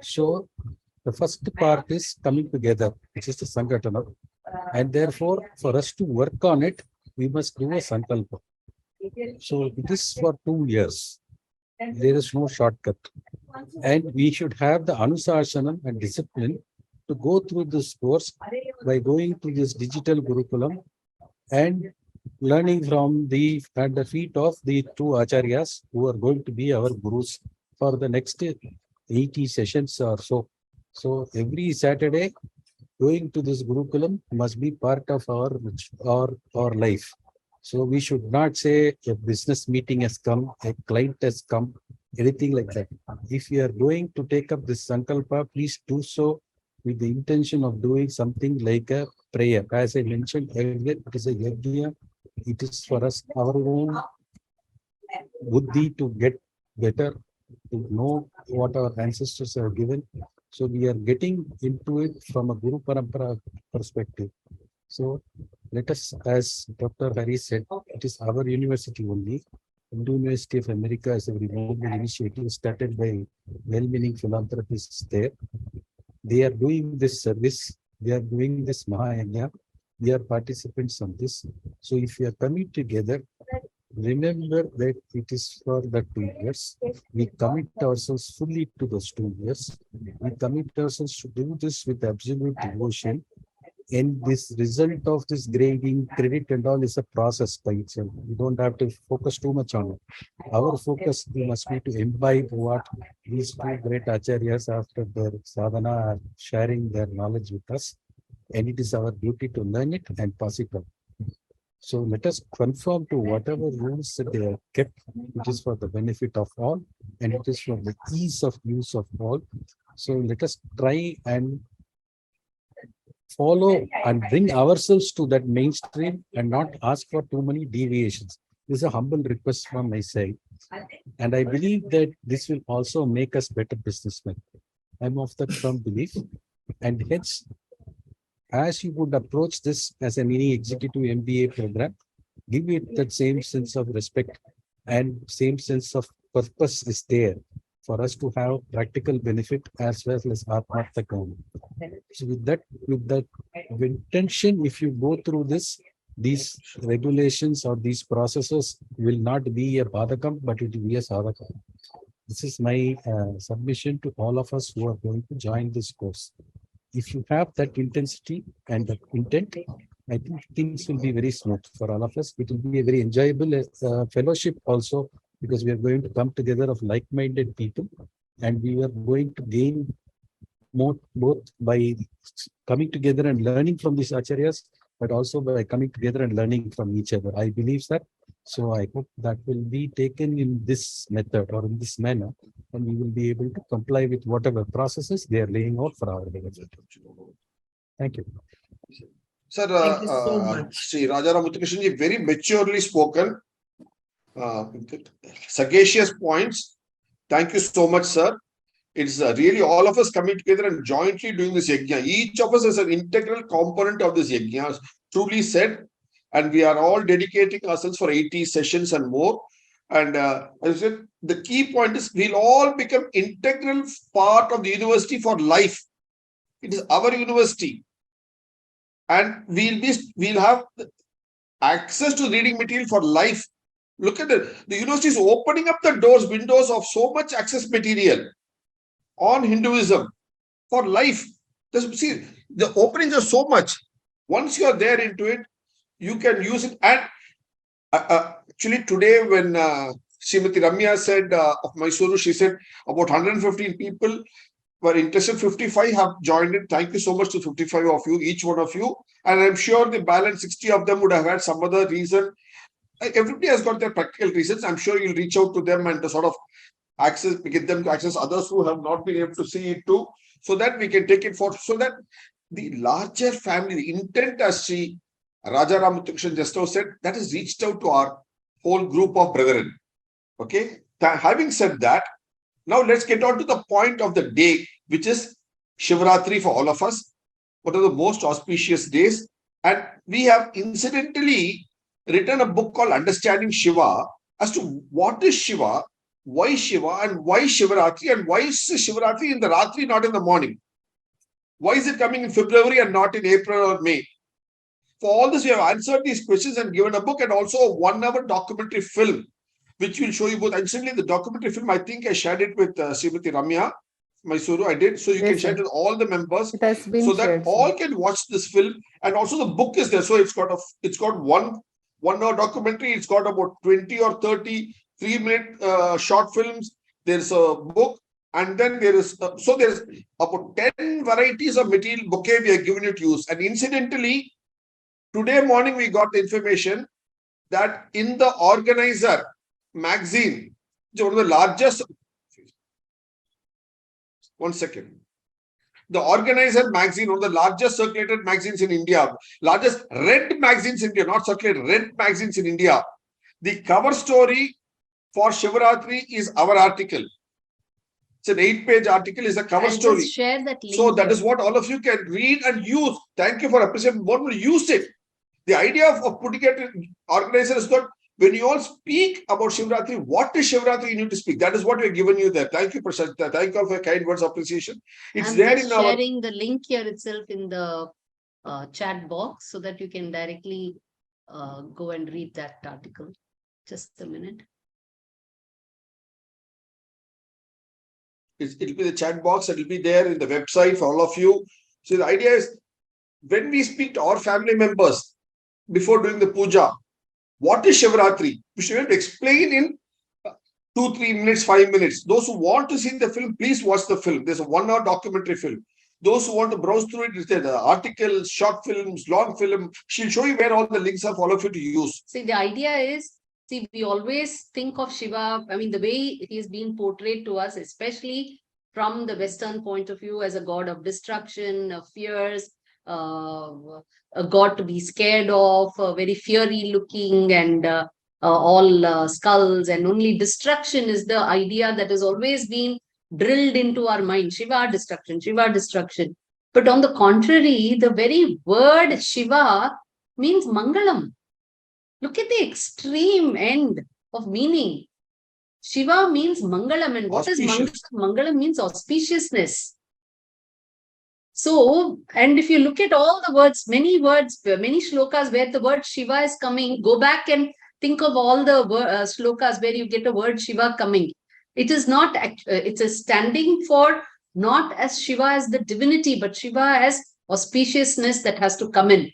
So the first part is coming together, which is the Sangatana. And therefore, for us to work on it, we must do a Sankalpa. So it is for 2 years. There is no shortcut. And we should have the Anusasanam and discipline to go through this course by going to this digital Gurukulam and learning from at the feet of the two acharyas who are going to be our gurus for the next 80 sessions or so. So every Saturday, going to this Gurukulam must be part of our life. So we should not say a business meeting has come, a client has come, anything like that. If you are going to take up this Sankalpa, please do so with the intention of doing something like a prayer. As I mentioned earlier, it is a yajna. It is for us, our own buddhi to get better, to know what our ancestors have given. So we are getting into it from a Guru Parampara perspective. So let us, as Dr. Hari said, it is our university only. Hindu University of America is a renewable initiative started by well-meaning philanthropists there. They are doing this service. They are doing this Mahayajna. We are participants on this. So if we are coming together, remember that it is for the 2 years. We commit ourselves fully to those 2 years. We commit ourselves to do this with absolute devotion. And this result of this grading, credit and all is a process by itself. We don't have to focus too much on it. Our focus must be to imbibe what these two great acharyas after their sadhana are sharing their knowledge with us. And it is our duty to learn it and pass it on. So let us conform to whatever rules that they have kept. It is for the benefit of all, and it is for the ease of use of all. So let us try and follow and bring ourselves to that mainstream and not ask for too many deviations. This is a humble request from my side. And I believe that this will also make us better businessmen. I'm of that firm belief. And hence, as you would approach this as a mini executive MBA program, give it that same sense of respect and same sense of purpose is there for us to have practical benefit as well as Atmartha Karma. So with that intention, if you go through this, these regulations or these processes will not be a badakam, but it will be a sadakam. This is my submission to all of us who are going to join this course. If you have that intensity and that intent, I think things will be very smooth for all of us. It will be a very enjoyable fellowship also, because we are going to come together of like-minded people, and we are going to gain more both by coming together and learning from these acharyas, but also by coming together and learning from each other. I believe that. So I hope that will be taken in this method or in this manner, and we will be able to comply with whatever processes they are laying out for our benefit. Thank you. Sir, Thank you so much. Sri Rajaram Muthukrishnan, very maturely spoken, sagacious points. Thank you so much, sir. It's really all of us coming together and jointly doing this yajna. Each of us is an integral component of this yajna, truly said. And we are all dedicating ourselves for 80 sessions and more. And as I said, the key point is we'll all become integral part of the university for life. It is our university. And we'll have access to reading material for life. Look at it. The university is opening up the windows of so much access material on Hinduism for life. See, the openings are so much. Once you are there into it, you can use it. And actually today when Srimati Ramya said of Mysuru, she said about 115 people were interested. 55 have joined it. Thank you so much to 55 of you, each one of you. And I'm sure the balance 60 of them would have had some other reason. Everybody has got their practical reasons. I'm sure you'll reach out to them and to sort of get them to access others who have not been able to see it too, so that we can take it forward, so that the larger family, the intent, as Sri Rajaram Muthukrishnan just now said, that is reached out to our whole group of brethren. Okay. Having said that, now let's get on to the point of the day, which is Shivratri for all of us. What are the most auspicious days? And we have incidentally written a book called Understanding Shiva as to what is Shiva, why Shiva, and why Shivratri, and why is Shivratri in the Ratri, not in the morning? Why is it coming in February and not in April or May? For all this, we have answered these questions and given a book and also a 1-hour documentary film, which will show you both. Incidentally, the documentary film, I think I shared it with Srimati Ramya Mysuru. I did. So you can share it with all the members It has been so that shared, sir. all can watch this film. And also the book is there. So it's got 1-hour documentary. It's got about 20 or 30 3-minute short films. There's a book. And then there is, so there's about 10 varieties of material bouquet we are giving you to use. And incidentally, today morning we got the information that in the Organizer magazine, one of the largest, the Organizer magazine, one of the largest circulated magazines in India, largest read magazines in India, not circulated, read magazines in India. The cover story for Shivratri is our article. It's an 8-page article, is a cover story. Just share that link. So that is what all of you can read and use. Thank you for appreciating. What will use it? The idea of putting it in Organizer is that when you all speak about Shivratri, what is Shivratri you need to speak? That is what we have given you there. Thank you, Prashant. Thank you all for your kind words of appreciation. It's I'm there just in our... sharing the link here itself in the chat box so that you can directly go and read that article. Just a minute. It'll be the chat box. It'll be there in the website for all of you. So the idea is when we speak to our family members before doing the puja, what is Shivratri? We should explain in 2-3 minutes, 5 minutes. Those who want to see the film, please watch the film. There's a 1-hour documentary film. Those who want to browse through it, there's articles, short films, long film. She'll show you where all the links are for all of you to use. See, the idea is, see, we always think of Shiva, I mean, the way he is being portrayed to us, especially from the Western point of view, as a god of destruction, of fears, a god to be scared of, very fiery looking, and all skulls, and only destruction is the idea that has always been drilled into our mind. Shiva, destruction, Shiva, destruction. But on the contrary, the very word Shiva means Mangalam. Look at the extreme end of meaning. Shiva means Mangalam, and what is Mangalam? Mangalam means auspiciousness. So, and if you look at all the words, many shlokas where the word Shiva is coming, go back and think of all the shlokas where you get a word Shiva coming. It is not, it's a standing for not as Shiva as the divinity, but Shiva as auspiciousness that has to come in.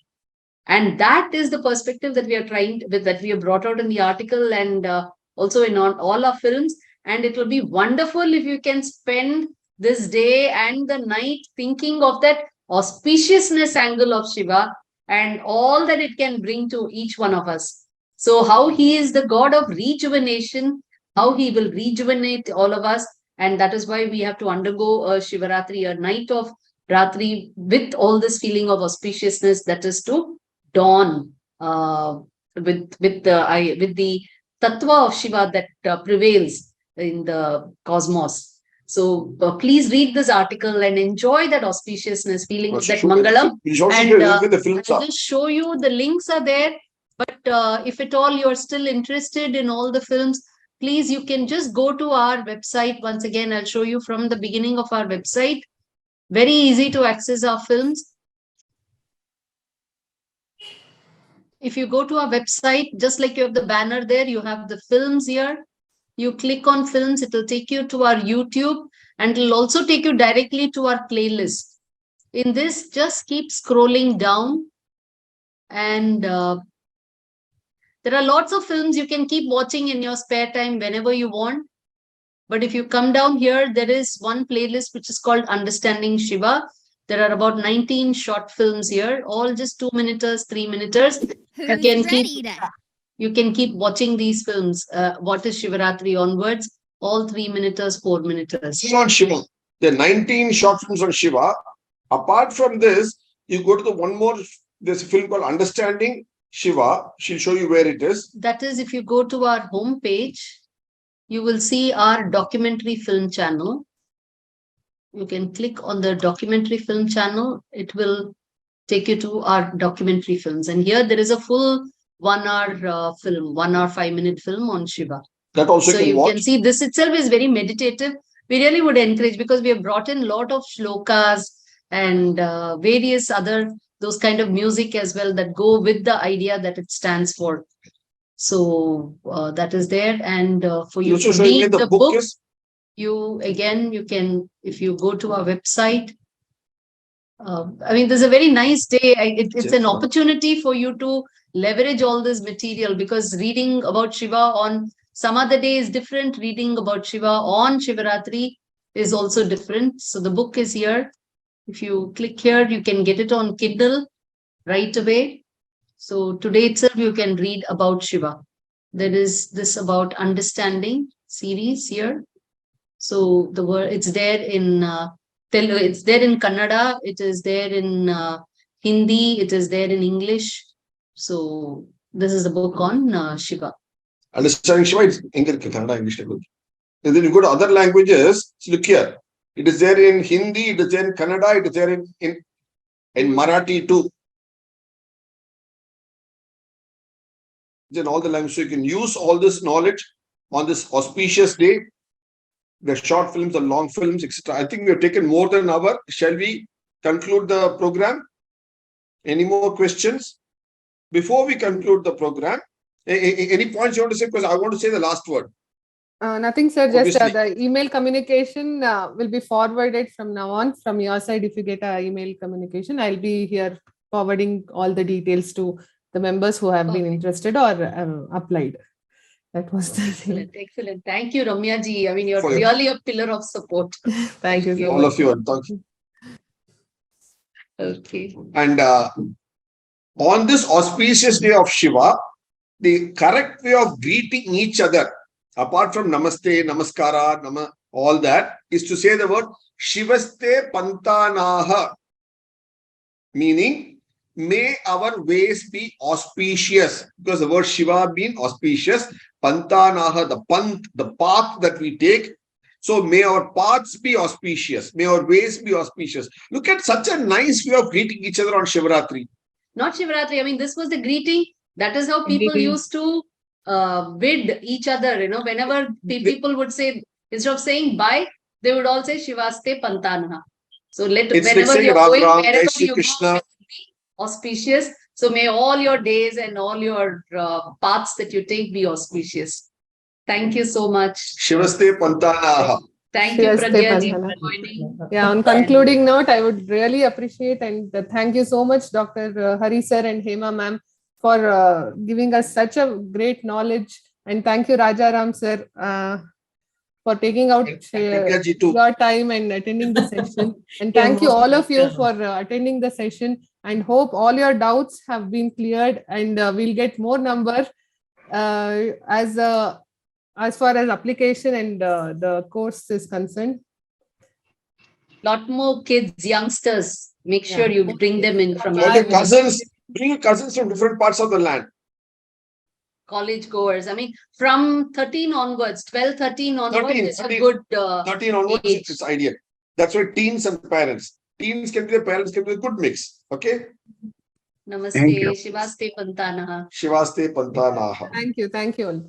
And that is the perspective that we are that we have brought out in the article and also in all our films. And it will be wonderful if you can spend this day and the night thinking of that auspiciousness angle of Shiva and all that it can bring to each one of us. So how he is the god of rejuvenation, how he will rejuvenate all of us. And that is why we have to undergo a Shivaratri, a night of Ratri, with all this feeling of auspiciousness that is to dawn with the tattva of Shiva that prevails in the cosmos. So please read this article and enjoy that auspiciousness, feeling that Mangalam. And I'll just show you the links are there. But if at all you're still interested in all the films, please, you can just go to our website. Once again, I'll show you from the beginning of our website. Very easy to access our films. If you go to our website, just like you have the banner there, you have the films here. You click on films, it will take you to our YouTube, and it will also take you directly to our playlist. In this, just keep scrolling down, and there are lots of films you can keep watching in your spare time whenever you want. But if you come down here, there is one playlist which is called Understanding Shiva. There are about 19 short films here, all just 2-minuters, 3-minuters. You can keep watching these films. What is Shivaratri onwards? All 3-minuters, 4-minuters. On Shiva. There are 19 short films on Shiva. Apart from this, you go to the one more, there's a film called Understanding Shiva. She'll show you where it is. That is, if you go to our homepage, you will see our documentary film channel. you can click on the documentary film channel. It will take you to our documentary films. And here there is a full 1 hour film, 1 hour, 5 minute film on Shiva. That also So can you watch. can see this itself is very meditative. We really would encourage, because we have brought in a lot of shlokas and various other those kind of music as well that go with the idea that it stands for. So that is there. And for you Also to showing me read the the book book, is you can, if you go to our website, I mean, there's a very nice day. It's an opportunity for you to leverage all this material, because reading about Shiva on some other day is different. Reading about Shiva on Shivaratri is also different. So the book is here. If you click here, you can get it on Kindle right away. So today itself, you can read about Shiva. There is this about understanding series here. So the word, it's there in Telugu, it's there in Kannada, it is there in Hindi, it is there in English. So this is the book on Shiva. understanding Shiva. It's English, Kannada, English. And then you go to other languages. So look here. It is there in Hindi. It is there in Kannada. It is there in Marathi too. In all the languages, so you can use all this knowledge on this auspicious day. The short films, the long films, etc. I think we have taken more than an hour. Shall we conclude the program? Any more questions? Before we conclude the program, any points you want to say? Because I want to say the last word. Nothing, sir. Just Obviously. the email communication will be forwarded from now on from your side. If you get an email communication, I'll be here forwarding all the details to the members who have been interested or applied. That was the thing. Excellent, excellent. Thank you, Ramya ji. I mean, you're For your- really a pillar of support. Thank you so All much. of you, and thank you. Okay. And on this auspicious day of Shiva, the correct way of greeting each other, apart from Namaste, Namaskara, all that, is to say the word Shivaste Pantanaha, meaning may our ways be auspicious, because the word Shiva being auspicious, Pantanaha, the path that we take. So may our paths be auspicious, may our ways be auspicious. Look at such a nice way of greeting each other on Shivaratri. Not Shivaratri. I mean, this was the greeting. That is how people used to bid each other. You know, whenever people would say, instead of saying bye, they would all say Shivaste Pantanaha. So It's like whenever saying you're Ram going, Ram, Jai wherever Shri you Krishna. go, be auspicious. So may all your days and all your paths that you take be auspicious. Thank you so much. Shivaste Pantanaha. Thank you, Shivaste Pragya ji, for Pantanaha. joining. Yeah, on concluding note, I would really appreciate and thank you so much, Dr. Hari sir and Hema ma'am, for giving us such a great knowledge. And thank you, Rajaram sir, for taking out Pragya ji too. your time and attending the session. And thank you all of you for attending the session, and hope all your doubts have been cleared, and we'll get more number as far as application and the course is concerned. Lot more kids, youngsters. Make sure Yeah. you bring them in from All your your cousins, bring your cousins from different parts of the land. college goers. I mean, from 13 onwards, 12, 13 onwards 13, is a 13, good 13 onwards, age. it's ideal. That's why teens and parents. Teens can be the parents, can be a good mix. Okay? Namaste, Shivaste Pantanaha. Shivaste Pantanaha. Thank you all.